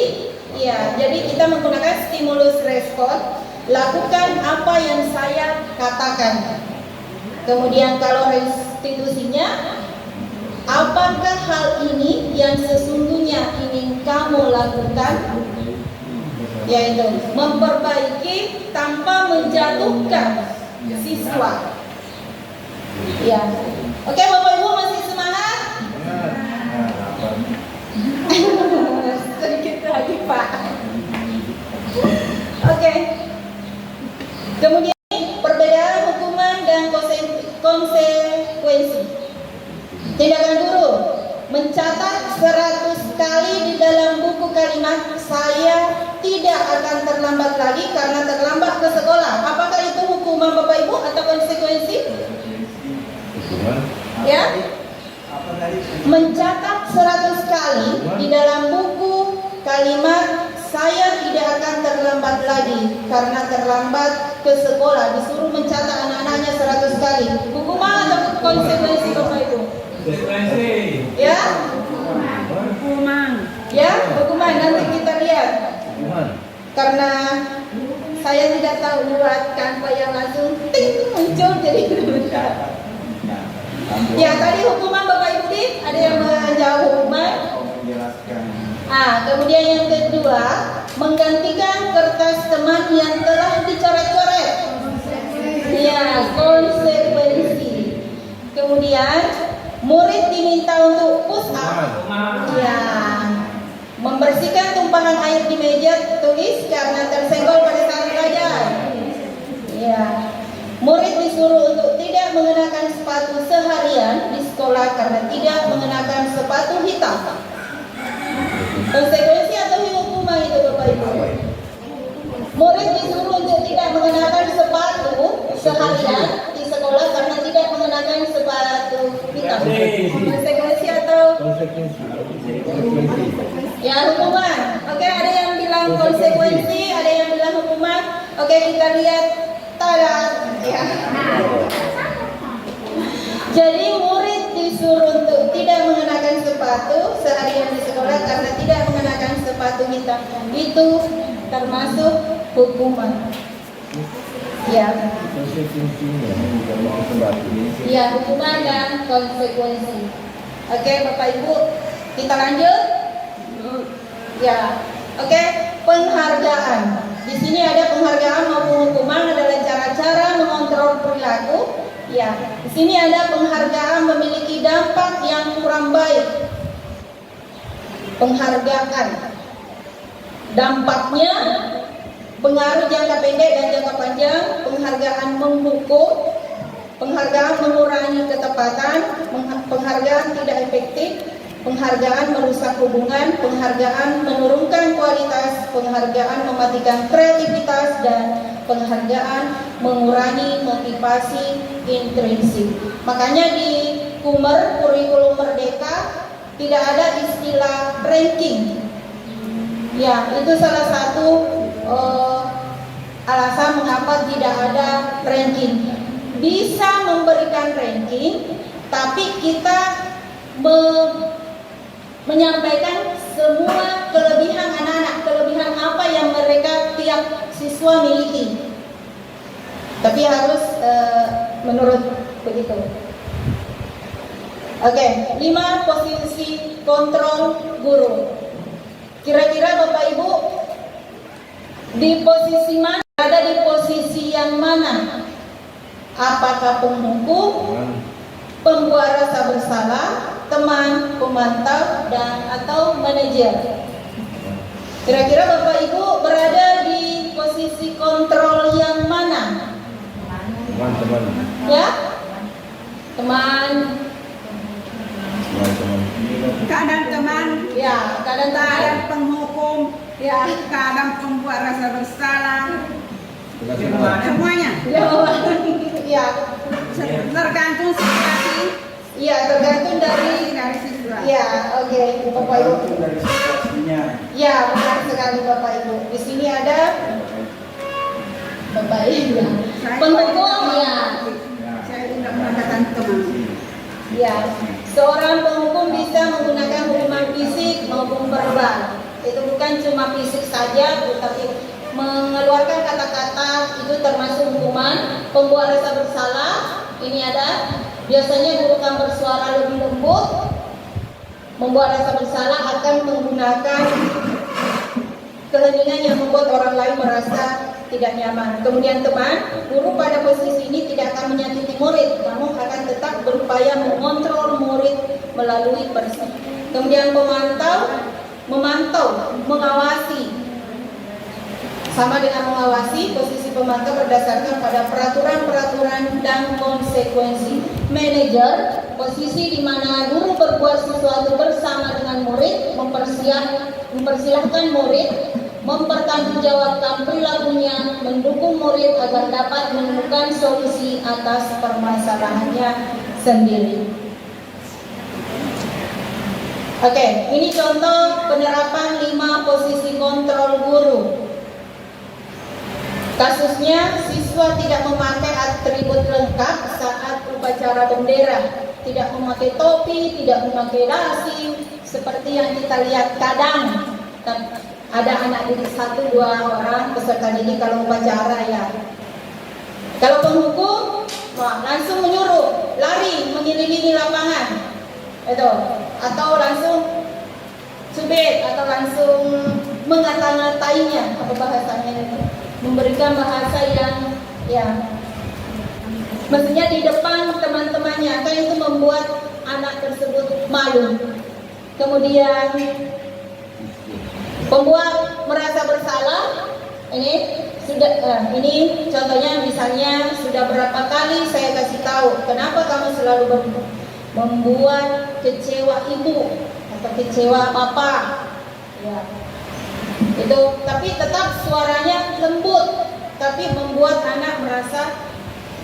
ya, jadi kita menggunakan stimulus respon. Lakukan apa yang saya katakan. Kemudian kalau restitusinya, apakah hal ini yang sesungguhnya ingin kamu lakukan? yaitu memperbaiki tanpa menjatuhkan siswa. Ya, oke Bapak Ibu masih semangat? Sedikit lagi Pak. Oke. Kemudian perbedaan hukuman dan konsekuensi. Tindakan guru mencatat 100 kali di dalam buku kalimat saya tidak akan terlambat lagi karena terlambat ke sekolah. Apakah itu hukuman Bapak Ibu atau konsekuensi? Ya. Mencatat 100 kali di dalam buku kalimat saya tidak akan terlambat lagi karena terlambat ke sekolah. Disuruh mencatat anak-anaknya 100 kali. Hukuman atau konsekuensi Bapak Ibu? Ya? Hukuman. Ya, hukuman. Nanti kita lihat. Karena saya tidak tahu buat kanva yang langsung ting muncul jadi bentar. Ya, tadi hukuman Bapak Ibu ada yang menjawab hukuman. Kemudian yang kedua, menggantikan kertas teman yang telah dicoret-coret. Ya, konsekuensi. Kemudian murid diminta untuk push up. Ya, membersihkan tumpahan air di meja tulis karena tersenggol pada saat belajar. Ya, murid disuruh untuk tidak mengenakan sepatu seharian di sekolah karena tidak mengenakan sepatu hitam. Konsekuensi atau hukuman itu Bapak Ibu? Murid disuruh untuk tidak mengenakan sepatu seharian di sekolah karena tidak mengenakan sepatu hitam. Konsekuensi atau? Ya, hukuman. Oke, ada yang bilang konsekuensi, ada yang bilang hukuman. Oke, kita lihat. Tada. Ya. Jadi murid disuruh untuk tidak mengenakan sepatu seharian di sekolah karena tidak mengenakan sepatu hitam. Itu termasuk hukuman. Ya. Ya, hukuman dan konsekuensi. Oke, Bapak Ibu, kita lanjut. Ya. Oke, penghargaan. Di sini ada penghargaan maupun hukuman adalah cara-cara mengontrol perilaku. Ya, di sini ada penghargaan memiliki dampak yang kurang baik. Penghargaan, dampaknya pengaruh jangka pendek dan jangka panjang. Penghargaan menghukum, penghargaan mengurangi ketepatan, penghargaan tidak efektif, penghargaan merusak hubungan, penghargaan menurunkan kualitas, penghargaan mematikan kreativitas, dan penghargaan mengurangi motivasi intrinsik. Makanya di KUMER, kurikulum Merdeka, tidak ada istilah ranking. Ya, itu salah satu alasan mengapa tidak ada ranking. Bisa memberikan ranking, tapi kita menyampaikan semua kelebihan anak-anak, kelebihan apa yang mereka tiap siswa miliki. Tapi harus menurut begitu. Oke, 5 posisi kontrol guru. Kira-kira Bapak Ibu di posisi mana? Ada di posisi yang mana? Apakah penghukum, pembuat rasa bersalah, teman, pemantau, dan atau manajer? Kira-kira Bapak Ibu berada di posisi kontrol yang mana? Teman-teman. Ya? Teman. Kadang teman, Ya, kadang kadang penghukum, Ya. kadang pembuat rasa bersalah, semuanya. Ya. Tergantung situasi Ya, tergantung dari siswa. Ya, oke, Bapak Ibu. Dari situasinya. Ya, benar sekali Bapak Ibu. Di sini ada Bapak Ibu. Penghukum ya. Saya tidak mengatakan teman. Ya, seorang penghukum bisa menggunakan hukuman fisik maupun verbal. Itu bukan cuma fisik saja, tapi mengeluarkan kata-kata itu termasuk hukuman. Pembuat rasa bersalah, ini ada. Biasanya guru akan bersuara lebih lembut. Membuat rasa bersalah akan menggunakan keheningan yang membuat orang lain merasa tidak nyaman. Kemudian teman, guru pada posisi ini tidak akan menyakiti murid, namun akan tetap berupaya mengontrol murid melalui persik. Kemudian memantau, mengawasi. Sama dengan mengawasi, posisi pemantau berdasarkan pada peraturan-peraturan dan konsekuensi. Manajer, posisi di mana guru berbuat sesuatu bersama dengan murid, mempersilahkan murid, mempertanggungjawabkan perilakunya, mendukung murid agar dapat menemukan solusi atas permasalahannya sendiri. Oke, ini contoh penerapan 5 posisi kontrol guru. Kasusnya, siswa tidak memakai atribut lengkap saat upacara bendera, tidak memakai topi, tidak memakai dasi, seperti yang kita lihat kadang ada anak didik 1-2 orang peserta didik kalau upacara ya. Kalau penghukum, langsung menyuruh lari mengelilingi lapangan, itu, atau langsung cubit, atau langsung mengata-ngatainya, apa bahasanya itu, memberikan bahasa yang ya mestinya di depan teman-temannya, kan itu membuat anak tersebut malu. Kemudian membuat merasa bersalah. Ini contohnya, misalnya sudah berapa kali saya kasih tahu, kenapa kamu selalu membuat kecewa ibu atau kecewa papa, ya. Itu, tapi tetap suaranya lembut, tapi membuat anak merasa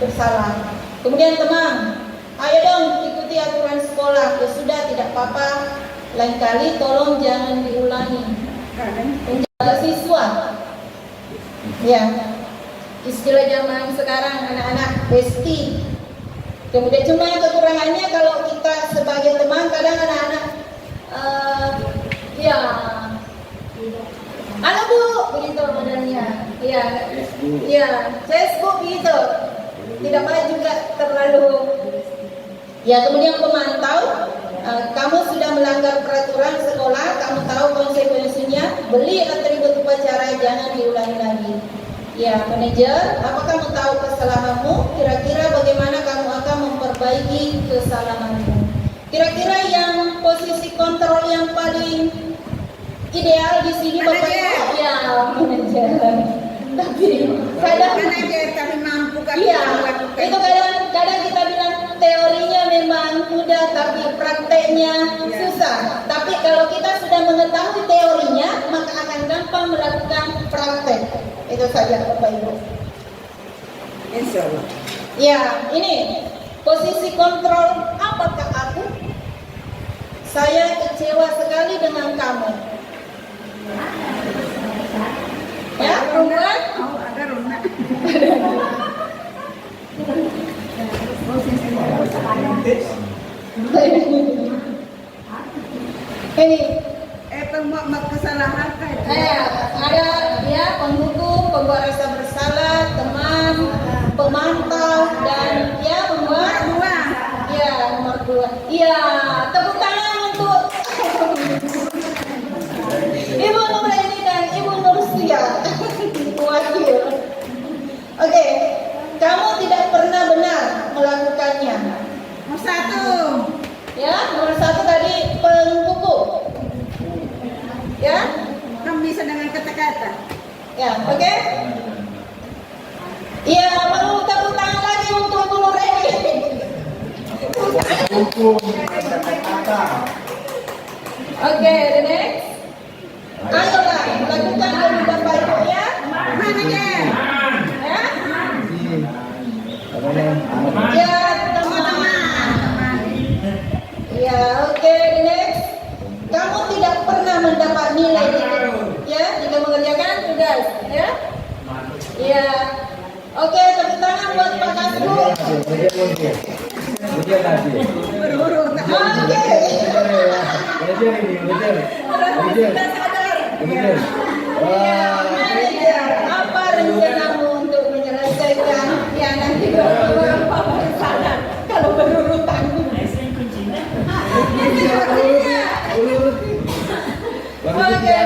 bersalah. Kemudian teman, ayo dong ikuti aturan sekolah. Ya sudah, tidak apa-apa, lain kali tolong jangan diulangi. Menjaga siswa, ya, istilah zaman sekarang anak-anak bestie. Kemudian cuma kekurangannya kalau kita sebagai teman kadang anak-anak ya halo bu, begitu modelnya, ya, Facebook gitu, tidak baik juga terlalu. Ya, kemudian pemantau, kamu sudah melanggar peraturan sekolah, kamu tahu konsekuensinya, beli atribut upacara, jangan diulangi lagi. Ya, manajer, apa kamu tahu kesalahanmu? Kira-kira bagaimana kamu akan memperbaiki kesalahanmu? Kira-kira yang posisi kontrol yang paling ideal di sini Bapak Ibu, ya manajer. Tapi kadang tapi mampu kan iya, melakukan. itu kadang kita bilang teorinya memang mudah tapi prakteknya susah. Tapi kalau kita sudah mengetahui teorinya, maka akan gampang melakukan praktek. Itu saja Bapak Ibu. Insya Allah. Ya, ini posisi kontrol. Apakah aku? Saya kecewa sekali dengan kamu. Ya, perempuan? Oh, ada Rona. Ini Pembuat kesalahan kan? ada ya penghukum, pembuat rasa bersalah, teman, pemantau, dan ya pembuat nomor 2. Ya, tepuk tangan untuk Ibu Nuraini dan Ibu Nursia, wakil. Oke, kamu tidak pernah benar melakukannya. Nomor 1. Ya, nomor 1 tadi penghukum. Ya, Kamu bisa dengan kata-kata. ya, oke. Iya, perlu tepuk tangan lagi untuk Ibu Nuraini. Oke, the next. Ayolah, lakukan dulu Bapak Ibu ya. Mana ya? Ya. Ya, teman-teman. Ya, oke, the next. Kamu tidak pernah mendapat nilai ya jika mengerjakan tugas, ya. Ya. Oke, tepuk tangan buat Pak Kasbu. Berurut. Oke. Ya, manajer, apa rencanamu untuk menyelesaikan ya nanti beberapa pesanan kalau berurutan? Oke,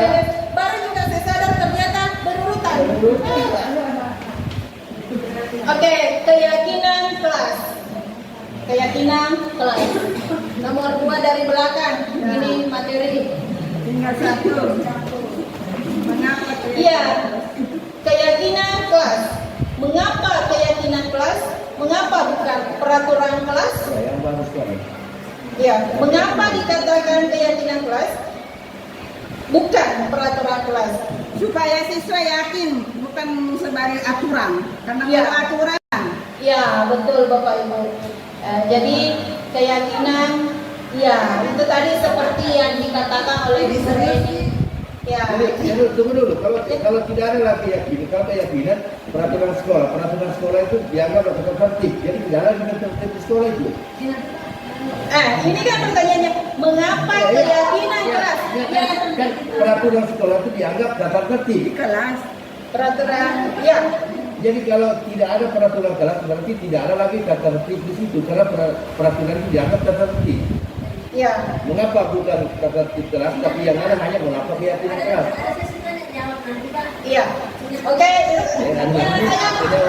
baru juga saya sadar Oke, keyakinan kelas. Keyakinan kelas. Nomor 2 dari belakang. Ini materi. Tinggal satu. Mengapa Iya. Keyakinan kelas. Mengapa keyakinan kelas? Mengapa bukan peraturan kelas? Yang bagus sekali. Ya, mengapa dikatakan keyakinan kelas? Bukan peraturan kelas. supaya siswa yakin bukan sebagai aturan karena Ya. kalau aturan Ya, betul Bapak Ibu. Jadi keyakinan, ya itu tadi seperti yang dikatakan oleh Bu Reni. Ya, Jadi, tunggu dulu. Kalau tidak ada lagi keyakinan, peraturan sekolah itu dianggap atau tertib. Jadi tidak ada tertib di sekolah itu. ini kan pertanyaannya, mengapa keyakinan kelas? Ya, Kan peraturan sekolah itu dianggap tata tertib. di kelas peraturan, ya, Jadi kalau tidak ada peraturan kelas berarti tidak ada lagi tata tertib di situ karena peraturan itu dianggap tata tertib. ya. Mengapa bukan tata tertib kelas tapi yang ada hanya mengapa keyakinan kelas? Iya. Oke. Ya,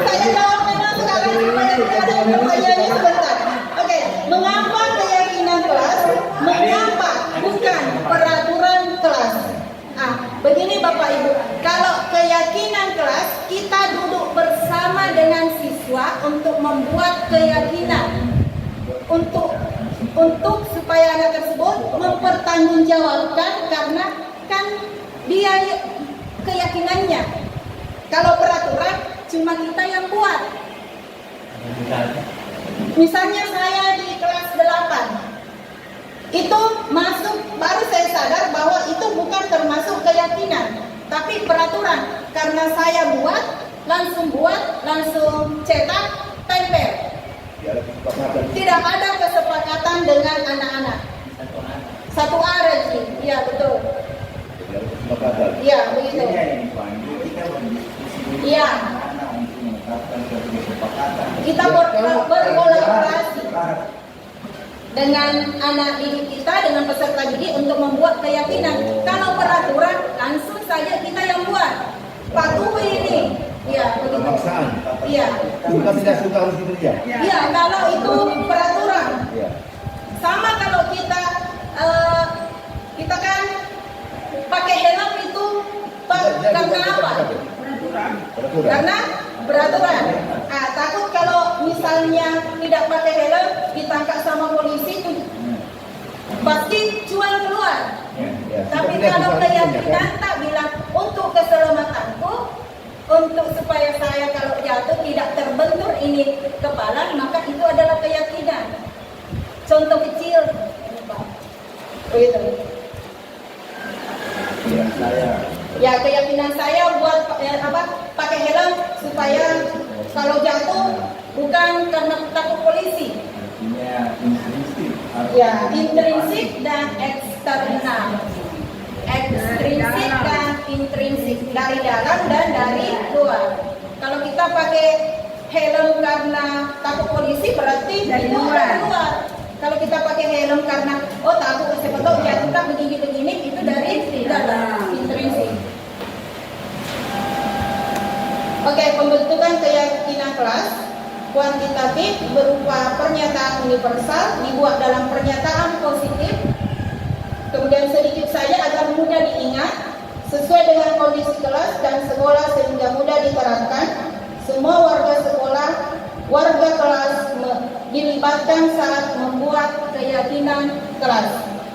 saya jawab memang sekarang supaya tidak ada pertanyaannya sebentar. Oke, mengapa keyakinan kelas? Mengapa bukan peraturan kelas? Begini Bapak Ibu, kalau keyakinan kelas kita duduk bersama dengan siswa untuk membuat keyakinan untuk supaya anak tersebut mempertanggungjawabkan karena kan dia keyakinannya. Kalau peraturan cuma kita yang buat. Misalnya saya di kelas 8 itu masuk, baru saya sadar bahwa itu bukan termasuk keyakinan tapi peraturan karena saya langsung cetak, tempel. Tidak ada kesepakatan dengan anak-anak. Satu arah sih, iya betul. Iya begitu. Iya. Kita berkolaborasi dengan anak didik kita, dengan peserta didik untuk membuat keyakinan. Kalau peraturan langsung saja kita yang buat. Patuhi ini. Iya begitu. Pemaksaan. Iya. Suka tidak suka harus dikerja. Iya, kalau itu peraturan. Ya. Sama kalau kita kan pakai helm itu karena apa? Peraturan. Karena peraturan. Takut kalau misalnya tidak pakai helm ditangkap sama polisi itu pasti jual keluar. Ya. Tapi Kita kalau bisa keyakinan tak bilang untuk keselamatanku, untuk supaya saya kalau jatuh tidak terbentur ini kepala, maka itu adalah keyakinan. Contoh kecil, begitu. Ya, saya. Ya keyakinan saya buat pakai helm supaya kalau jatuh bukan karena takut polisi. Ya, intrinsik dan eksternal. Ekstrinsik dan intrinsik, dari dalam dan dari luar. Kalau kita pakai helm karena takut polisi berarti Dari itu luar. dari luar. Kalau kita pakai helm karena takut siapa tahu jatuh begini-begini itu dari dalam, intrinsik. Oke, pembentukan keyakinan kelas kuantitatif berupa pernyataan universal dibuat dalam pernyataan positif. Kemudian sedikit saja agar mudah diingat, sesuai dengan kondisi kelas dan sekolah sehingga mudah diterapkan. Semua warga kelas dilibatkan saat membuat keyakinan kelas.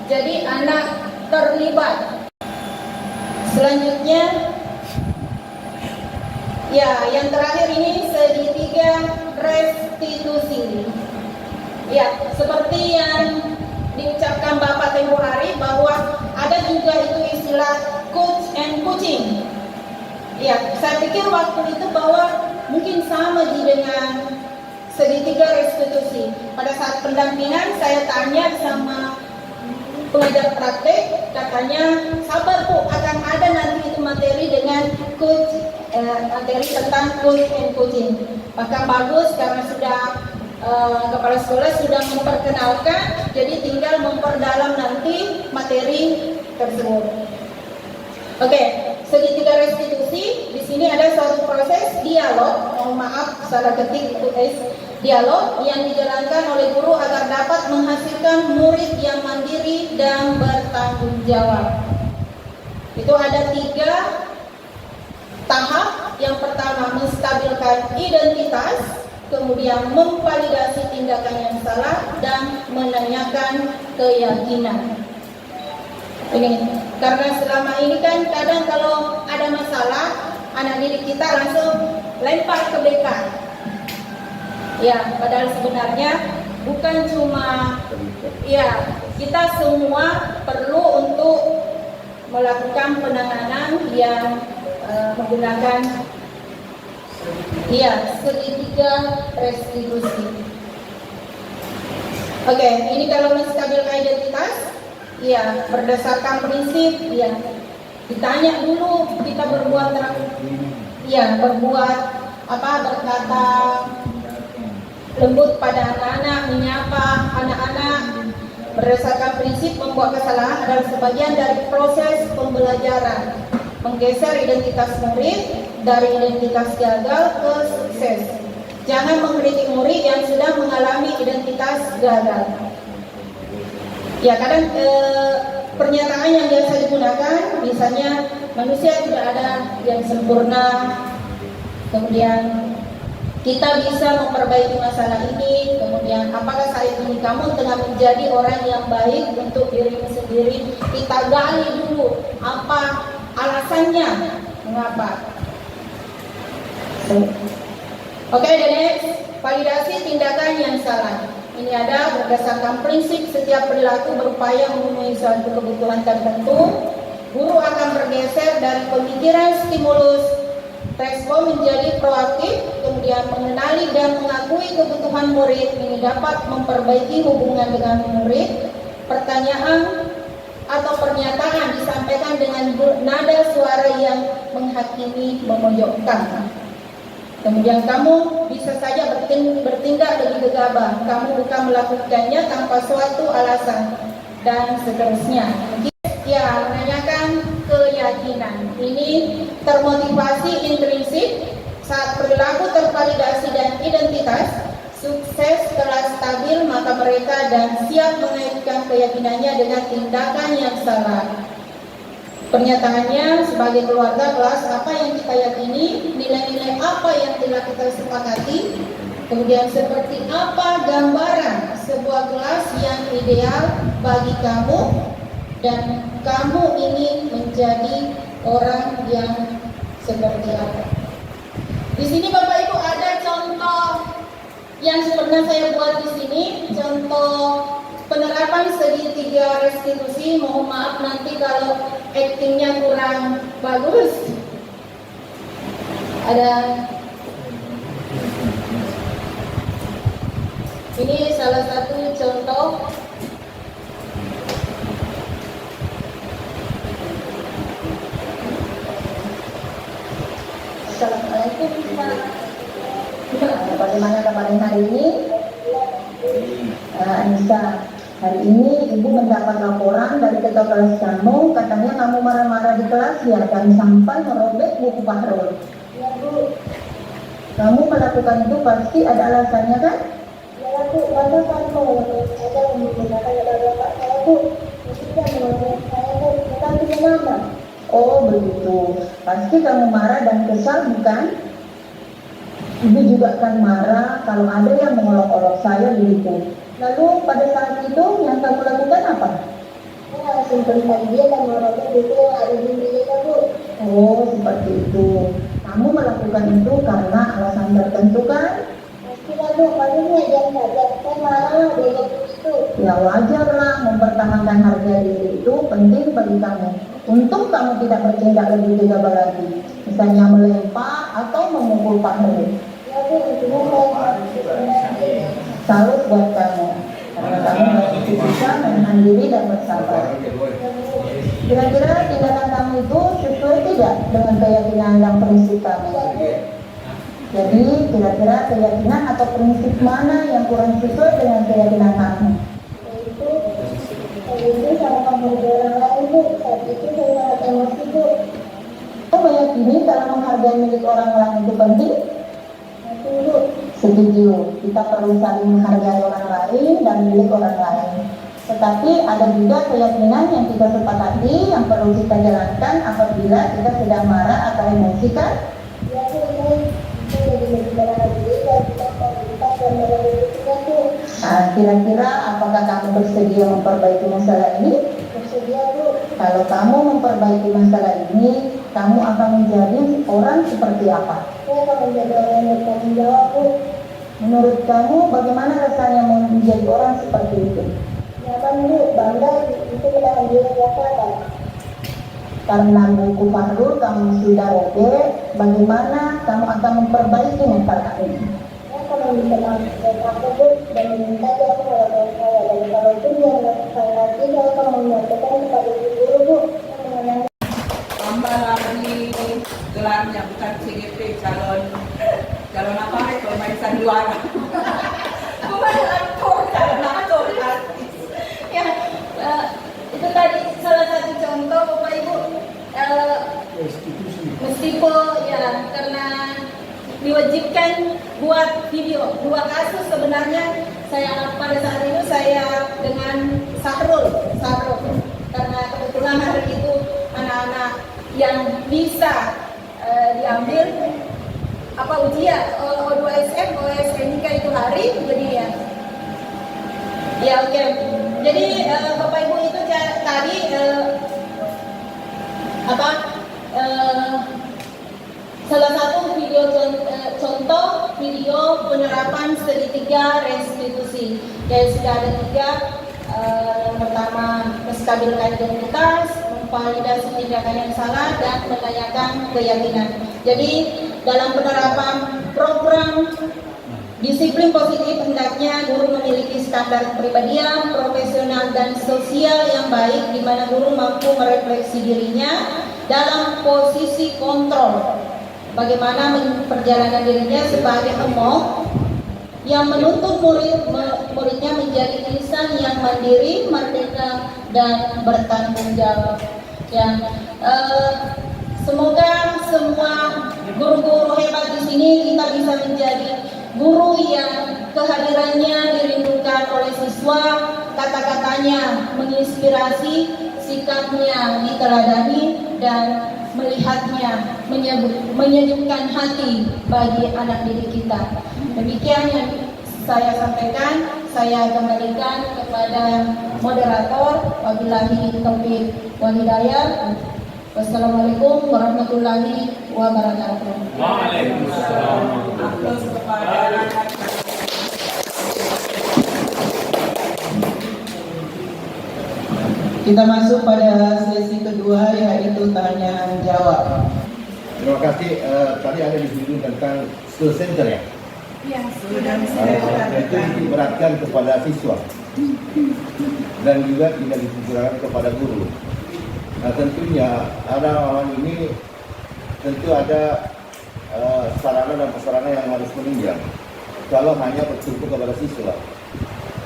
Jadi anak terlibat. Selanjutnya, ya yang terakhir ini segitiga restitusi. Ya, seperti yang diucapkan Bapak tempo hari bahwa ada juga itu istilah coach and coaching. Ya, saya pikir waktu itu bahwa mungkin sama dengan segitiga restitusi. Pada saat pendampingan saya tanya sama pengajar praktek, katanya sabar Bu, akan ada nanti itu materi dengan coach, materi tentang coach and coaching. Bahkan bagus karena sudah kepala sekolah sudah memperkenalkan, jadi tinggal memperdalam nanti materi tersebut. Oke, segitiga restitusi sini ada suatu proses dialog, mohon maaf salah ketik itu dialog yang dijalankan oleh guru agar dapat menghasilkan murid yang mandiri dan bertanggung jawab. Itu ada 3 tahap. Yang pertama menstabilkan identitas, kemudian memvalidasi tindakan yang salah, dan menanyakan keyakinan. Ini karena selama ini kan kadang kalau ada masalah anak didik kita langsung lempar ke BK. Ya, padahal sebenarnya bukan cuma ya, kita semua perlu untuk melakukan penanganan yang menggunakan segitiga restitusi. Oke, ini kalau menstabilkan identitas, ya berdasarkan prinsip, ya ditanya dulu kita berbuat berkata lembut pada anak-anak, menyapa anak-anak berdasarkan prinsip membuat kesalahan adalah sebagian dari proses pembelajaran, menggeser identitas murid dari identitas gagal ke sukses. Jangan mengkritik murid yang sudah mengalami identitas gagal. Ya, kadang pernyataan yang biasa digunakan, misalnya manusia tidak ada yang sempurna, kemudian kita bisa memperbaiki masalah ini, kemudian apakah saat ini kamu tengah menjadi orang yang baik untuk dirimu sendiri? Kita gali dulu apa alasannya, mengapa. Oke, the next, validasi tindakan yang salah. Ini ada berdasarkan prinsip setiap perilaku berupaya memenuhi suatu kebutuhan tertentu. Guru akan bergeser dari pemikiran stimulus respon menjadi proaktif, kemudian mengenali dan mengakui kebutuhan murid. Ini dapat memperbaiki hubungan dengan murid. Pertanyaan atau pernyataan disampaikan dengan nada suara yang menghakimi, memojokkan. Kemudian kamu bisa saja bertindak lebih gegabah. Kamu bukan melakukannya tanpa suatu alasan, dan seterusnya. Ya, menanyakan keyakinan. Ini termotivasi intrinsik saat perilaku tervalidasi dan identitas, sukses telah stabil, maka mereka dan siap mengaitkan keyakinannya dengan tindakan yang salah. Pernyataannya sebagai keluarga, kelas apa yang kita yakini, nilai-nilai apa yang telah kita sepakati, kemudian seperti apa gambaran sebuah kelas yang ideal bagi kamu, dan kamu ingin menjadi orang yang seperti apa. Di sini Bapak Ibu ada contoh yang sebenarnya saya buat di sini, contoh penerapan segitiga restitusi. Mohon maaf nanti kalau aktingnya kurang bagus. Ada ini salah satu contoh. Assalamualaikum Pak. Bagaimana kabar hari ini? Anissa, hari ini Ibu mendapat laporan dari ketua kelas kamu, katanya kamu marah-marah di kelas ya, dan sampai merobek buku Fahrul. Ya Bu. Kamu melakukan itu pasti ada alasannya kan? Ya Bu, masa kamu ada menggunakan bapak saya Bu? Tidak menurut saya Bu, bukan gimana? Oh begitu, pasti kamu marah dan kesal bukan? Ibu juga akan marah kalau ada yang mengolok-olok saya begitu. Lalu pada saat itu yang kamu lakukan apa? Ya, simpan dia dan merobek buku yang ada di meja Bu. Oh seperti itu. Kamu melakukan itu karena alasan tertentu kan? Pastilah Bu, pastinya jangan saja. Saya marah dia begitu. Ya wajarlah, mempertahankan harga diri itu penting bagi kamu. Untung kamu tidak bertindak lebih gegabah lagi, misalnya melempar atau memukul Pak Heri. Ya Bu, itu salut buat kamu, karena kamu masih bisa menahan diri dan bersabar. Kira-kira tindakan kamu itu sesuai tidak dengan keyakinan dan prinsip kamu? Jadi kira-kira keyakinan atau prinsip mana yang kurang sesuai dengan keyakinan kamu? Itu sama kamu orang lain Bu, saat itu saya sangat emosi Bu. Kamu meyakini dalam menghargai kemudian milik orang lain itu penting? Setuju. Kita perlu saling menghargai orang lain dan milik orang lain. Tetapi ada juga keyakinan yang kita sepakati yang perlu kita jalankan apabila kita sedang marah atau emosi kan? Nah, kira-kira apakah kamu bersedia memperbaiki masalah ini? Bersedia, Bu. Kalau kamu memperbaiki masalah ini, kamu akan menjadi orang seperti apa? Saya akan menjadi orang yang bertanggung jawab, Bu. Menurut kamu, bagaimana rasanya menjadi orang seperti itu? Nyaman, Bu. Bangga itu menahan diri rasakan. Karena buku Fahrul kamu sudah robek, bagaimana kamu akan memperbaiki masalah ini? Saya akan meminta maaf tersebut dan meminta dia kepada saya, dan kalau itu dia melakukan lagi, saya akan menyampaikan kepada guru, Bu. Tambah lagi gelarnya bukan CGP, calon apa nih kalau main sandiwara. Bukan aktor, calon aktor artis. Ya, itu tadi salah satu contoh Bapak Ibu. Meskipun ya karena diwajibkan buat video, 2 kasus sebenarnya pada saat itu saya dengan Sahrul karena kebetulan hari itu anak-anak yang bisa diambil ujian O2SM, OSNK itu hari, jadi ya oke. Jadi Bapak Ibu itu tadi salah satu video contoh video penerapan segitiga restitusi. Jadi sudah ada 3, yang pertama menstabilkan identitas, memvalidasi tindakan yang salah, dan menanyakan keyakinan. Jadi dalam penerapan program disiplin positif hendaknya guru memiliki standar kepribadian, profesional dan sosial yang baik, di mana guru mampu merefleksi dirinya dalam posisi kontrol. Bagaimana perjalanan dirinya sebagai emong yang menuntut muridnya menjadi insan yang mandiri, merdeka, dan bertanggung jawab. Semoga semua guru-guru hebat di sini kita bisa menjadi guru yang kehadirannya dirindukan oleh siswa, kata-katanya menginspirasi, sikapnya diteladani, dan melihatnya menyejukkan hati bagi anak didik kita. Demikian yang saya sampaikan. Saya kembalikan kepada moderator. Wabillahi taufiq wal hidayah. Wassalamualaikum warahmatullahi wabarakatuh. Waalaikumsalam. Kita masuk pada sesi kedua, yaitu tanya jawab. Terima kasih. Tadi ada disinggung tentang school center ya. Iya, sudah Itu diberatkan kepada siswa dan juga tidak ditujukan kepada guru. Nah tentunya hal ini tentu ada sarana dan prasarana yang harus menunjang kalau hanya bertumpu kepada siswa.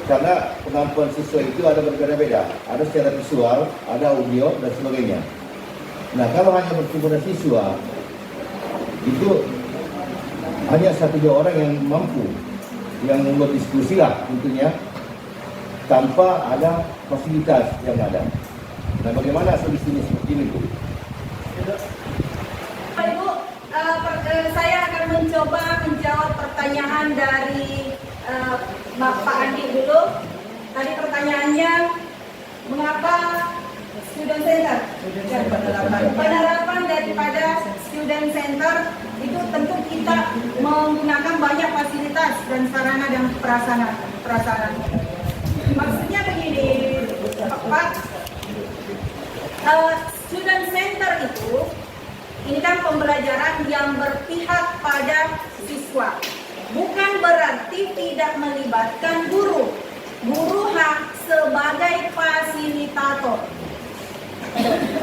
Karena kemampuan siswa itu ada berbeda-beda, ada secara visual, ada audio dan sebagainya. Nah kalau hanya bertumpu pada siswa, itu hanya 1-2 orang yang mampu, yang membuat diskusi lah tentunya, tanpa ada fasilitas yang ada. Nah bagaimana solusinya seperti ini, Bu? Pak Ibu, saya akan mencoba menjawab pertanyaan dari Pak Andi dulu. Tadi pertanyaannya, mengapa student center? Penerapan daripada student center itu tentu kita menggunakan banyak fasilitas dan sarana dan prasarana. Maksudnya begini, Pak. Student center itu, ini kan pembelajaran yang berpihak pada siswa. Bukan berarti tidak melibatkan guru. Guru sebagai fasilitator.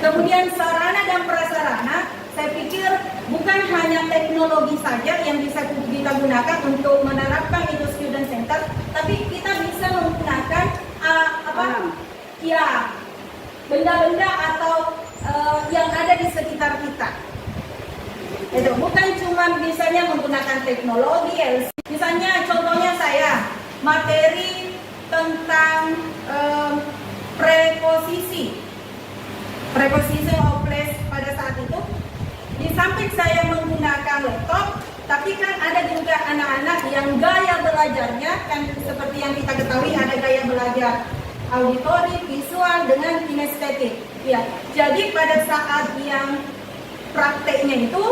Kemudian sarana dan prasarana, saya pikir bukan hanya teknologi saja yang bisa kita gunakan untuk menerapkan itu student center, tapi kita bisa menggunakan benda-benda atau yang ada di sekitar kita. Itu bukan cuma misalnya menggunakan teknologi, misalnya contohnya saya materi tentang preposisi of place pada saat itu. Di samping saya menggunakan laptop, tapi kan ada juga anak-anak yang gaya belajarnya kan seperti yang kita ketahui ada gaya belajar auditori, visual dengan kinestetik. Ya, jadi pada saat yang prakteknya itu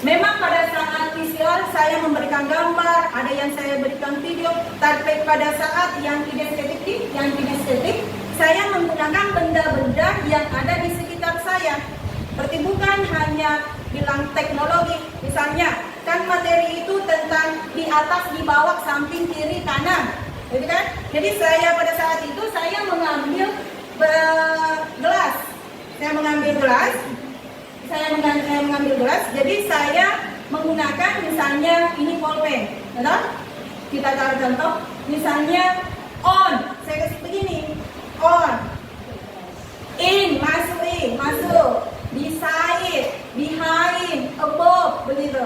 memang pada saat visual saya memberikan gambar, ada yang saya berikan video, tapi pada saat yang kinestetik saya menggunakan benda-benda yang ada di sekitar saya. Berarti bukan hanya bilang teknologi, misalnya kan materi itu tentang di atas, di bawah, samping, kiri, kanan, gitu kan? Jadi saya pada saat itu saya mengambil gelas, saya mengambil gelas, jadi saya menggunakan misalnya ini pulpen, betul? Kita taruh contoh, misalnya on, saya kasih begini, on, in, masuk, beside, behind, above, begitu.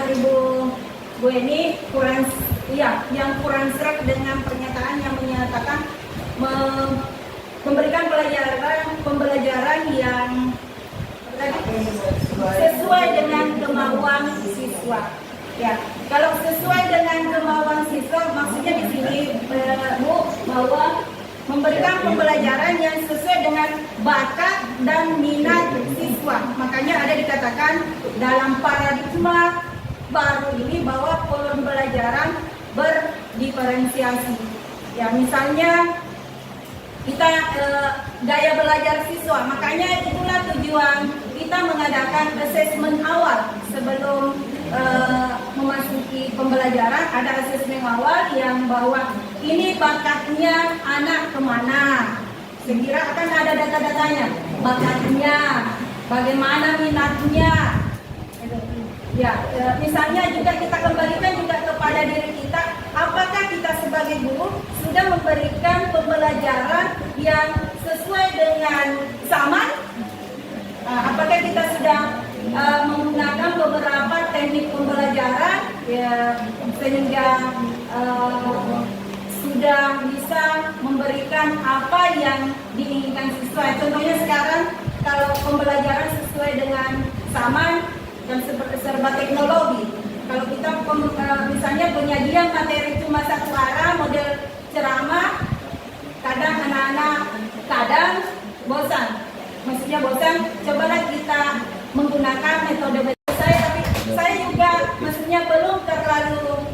Ibu Bu ini yang kurang serak dengan pernyataan yang menyatakan memberikan pembelajaran yang sesuai dengan kemauan siswa. Ya, kalau sesuai dengan kemauan siswa, maksudnya di sini Bu bahwa memberikan pembelajaran yang sesuai dengan bakat dan minat siswa. Makanya ada dikatakan dalam paradigma baru ini bahwa pembelajaran berdiferensiasi. Ya, misalnya kita gaya belajar siswa, makanya itulah tujuan kita mengadakan asesmen awal sebelum memasuki pembelajaran. Ada asesmen awal yang bahwa ini bakatnya anak kemana. Saya kira akan ada data-datanya, bakatnya, bagaimana minatnya. Ya, misalnya juga kita kembalikan juga kepada diri kita, apakah kita sebagai guru sudah memberikan pembelajaran yang sesuai dengan zaman? Apakah kita sudah menggunakan beberapa teknik pembelajaran ya, sehingga sudah bisa memberikan apa yang diinginkan siswa? Contohnya sekarang kalau pembelajaran sesuai dengan zaman dan serba teknologi. Kalau kita misalnya penyajian materi cuma satu arah, model ceramah, kadang anak-anak bosan. Maksudnya bosan, cobalah kita menggunakan metode tapi saya juga maksudnya belum terlalu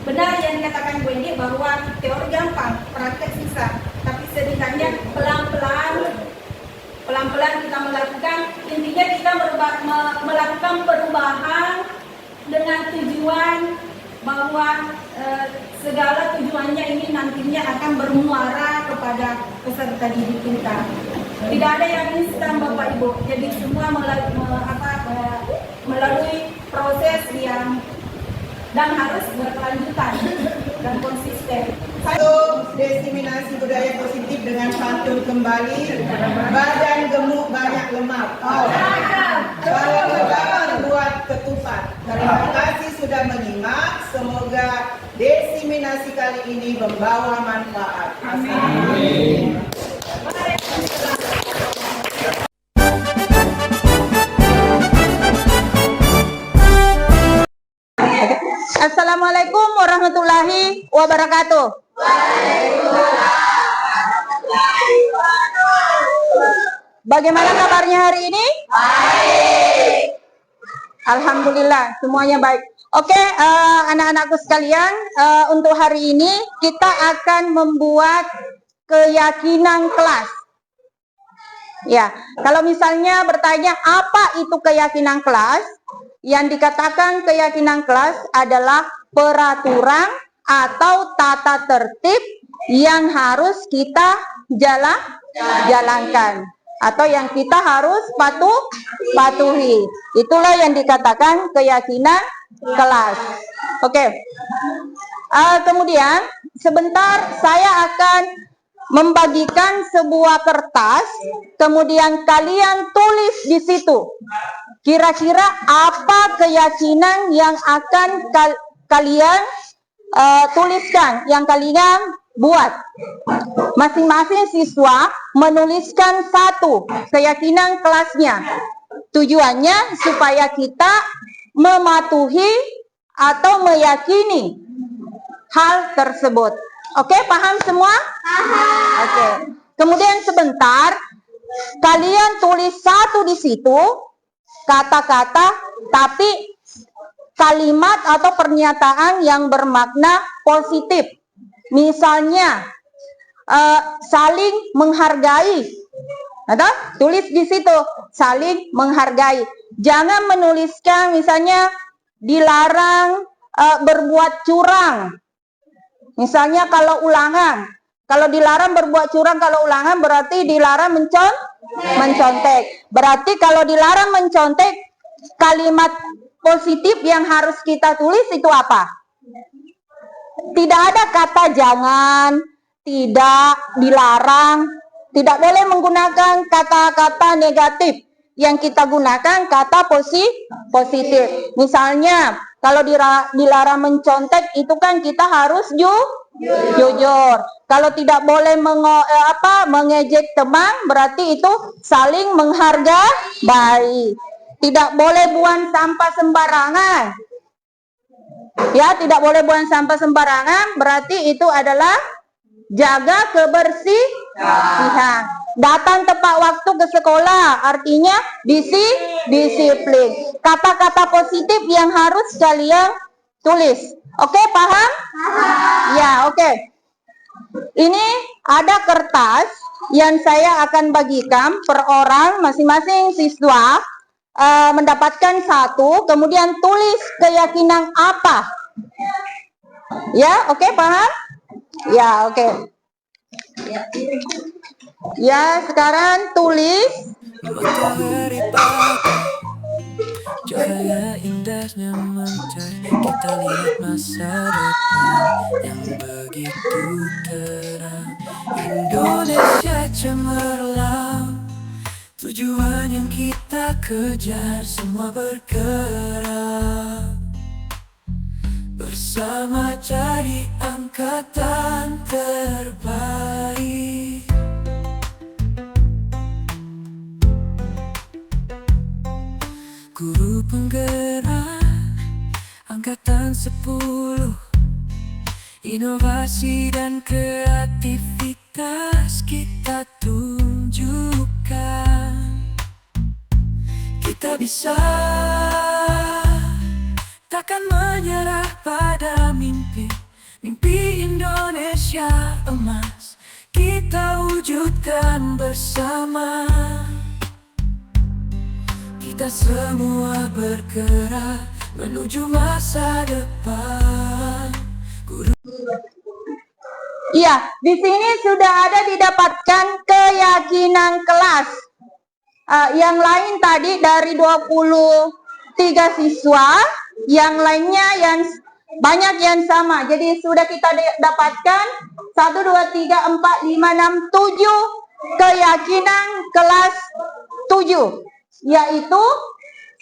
benar yang dikatakan Bu Eni bahwa teori gampang, praktek susah. Tapi setidaknya pelan-pelan kita melakukan, intinya kita melakukan perubahan dengan tujuan bahwa segala tujuannya ini nantinya akan bermuara kepada peserta didik kita. Tidak ada yang instan Bapak Ibu, jadi semua melalui proses yang dan harus berkelanjutan dan konsisten. Satu, diseminasi budaya positif dengan pantun kembali, badan gemuk banyak lemak. Kalau lemak buat ketupat. Terima kasih sudah menyimak. Semoga diseminasi kali ini membawa manfaat. Amin. Assalamualaikum warahmatullahi wabarakatuh. Bagaimana kabarnya hari ini? Baik. Alhamdulillah, semuanya baik. Oke, anak-anakku sekalian, untuk hari ini kita akan membuat keyakinan kelas. Ya, kalau misalnya bertanya apa itu keyakinan kelas? Yang dikatakan keyakinan kelas adalah peraturan atau tata tertib yang harus kita jalankan atau yang kita harus patuhi. Itulah yang dikatakan keyakinan kelas. Oke. Kemudian sebentar saya akan membagikan sebuah kertas, kemudian kalian tulis di situ. Kira-kira apa keyakinan yang akan kalian tuliskan, yang kalian buat. Masing-masing siswa menuliskan satu keyakinan kelasnya. Tujuannya supaya kita mematuhi atau meyakini hal tersebut. Oke, paham semua? Paham. Oke. Kemudian sebentar, kalian tulis satu di situ, kata-kata, tapi kalimat atau pernyataan yang bermakna positif. Misalnya, saling menghargai. Atau tulis di situ, saling menghargai. Jangan menuliskan misalnya dilarang berbuat curang. Misalnya kalau ulangan, kalau dilarang berbuat curang, kalau ulangan berarti dilarang mencontek. Berarti kalau dilarang mencontek, kalimat positif yang harus kita tulis itu apa? Tidak ada kata jangan, tidak, dilarang, tidak boleh menggunakan kata-kata negatif. Yang kita gunakan kata positif. Misalnya, kalau dilarang mencontek itu kan kita harus jujur. Kalau tidak boleh mengejek teman, berarti itu saling menghargai. Tidak boleh buang sampah sembarangan. Ya, tidak boleh buang sampah sembarangan, berarti itu adalah jaga kebersihan. Datang tepat waktu ke sekolah, artinya disiplin. Kata-kata positif yang harus kalian tulis. Oke, paham? Ya, oke. Ini ada kertas yang saya akan bagikan per orang, masing-masing siswa mendapatkan satu, kemudian tulis keyakinan apa. Ya, oke, paham? Ya, oke. Ya, sekarang tulis. Matahari pagi, cahaya indahnya mencari, kita lihat masa depan yang begitu terang. Indonesia cemerlang, tujuan yang kita kejar, semua bergerak bersama jadi angkatan terbaik. Guru penggerak angkatan 10, inovasi dan kreativitas kita tunjukkan. Kita bisa, takkan menyerah pada mimpi Indonesia emas. Kita wujudkan bersama. Kita semua bergerak menuju masa depan. Iya, di sini sudah ada didapatkan keyakinan kelas. Yang lain tadi dari 23 siswa, yang lainnya yang banyak yang sama. Jadi sudah kita dapatkan 1, 2, 3, 4, 5, 6, 7 keyakinan kelas 7. Yaitu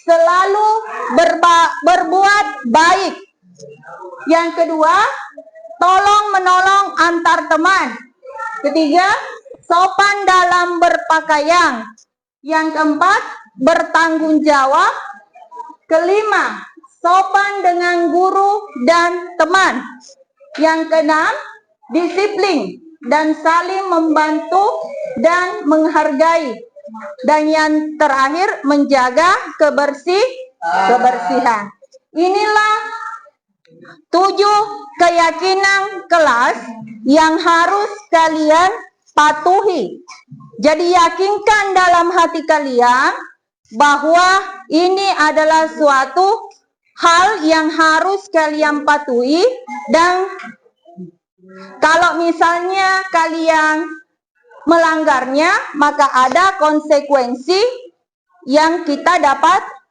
selalu berbuat baik. Yang kedua, tolong menolong antar teman. Ketiga, sopan dalam berpakaian. Yang keempat, bertanggung jawab. Kelima, sopan dengan guru dan teman. Yang keenam, disiplin dan saling membantu dan menghargai. Dan yang terakhir, menjaga kebersihan. Inilah 7 keyakinan kelas yang harus kalian patuhi. Jadi yakinkan dalam hati kalian bahwa ini adalah suatu hal yang harus kalian patuhi, dan kalau misalnya kalian melanggarnya, maka ada konsekuensi yang kita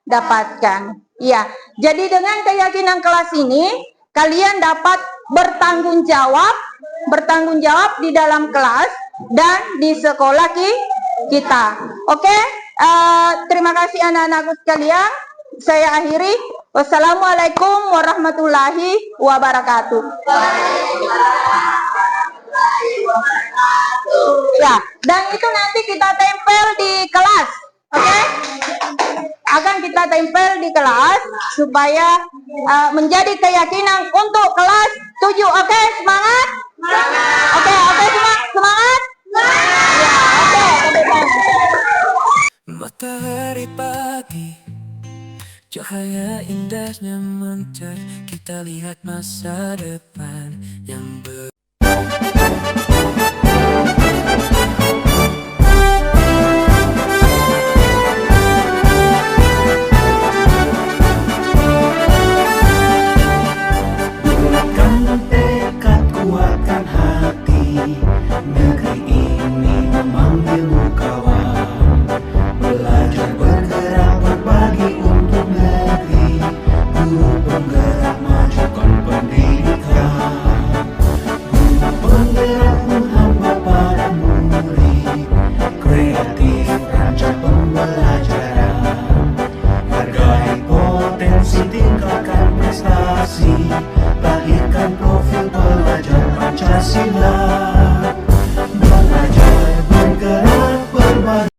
dapatkan. Ya, jadi dengan keyakinan kelas ini, kalian dapat bertanggung jawab bertanggung jawab di dalam kelas dan di sekolah kita. Oke, terima kasih anak-anakku sekalian. Saya akhiri. Wassalamualaikum warahmatullahi wabarakatuh. Ya, dan itu nanti kita tempel di kelas, oke? Akan kita tempel di kelas supaya menjadi keyakinan untuk kelas 7. Oke, semangat? Oke, semangat? Ya, oke, Matahari pagi, cahaya indahnya mencari, kita lihat masa depan yang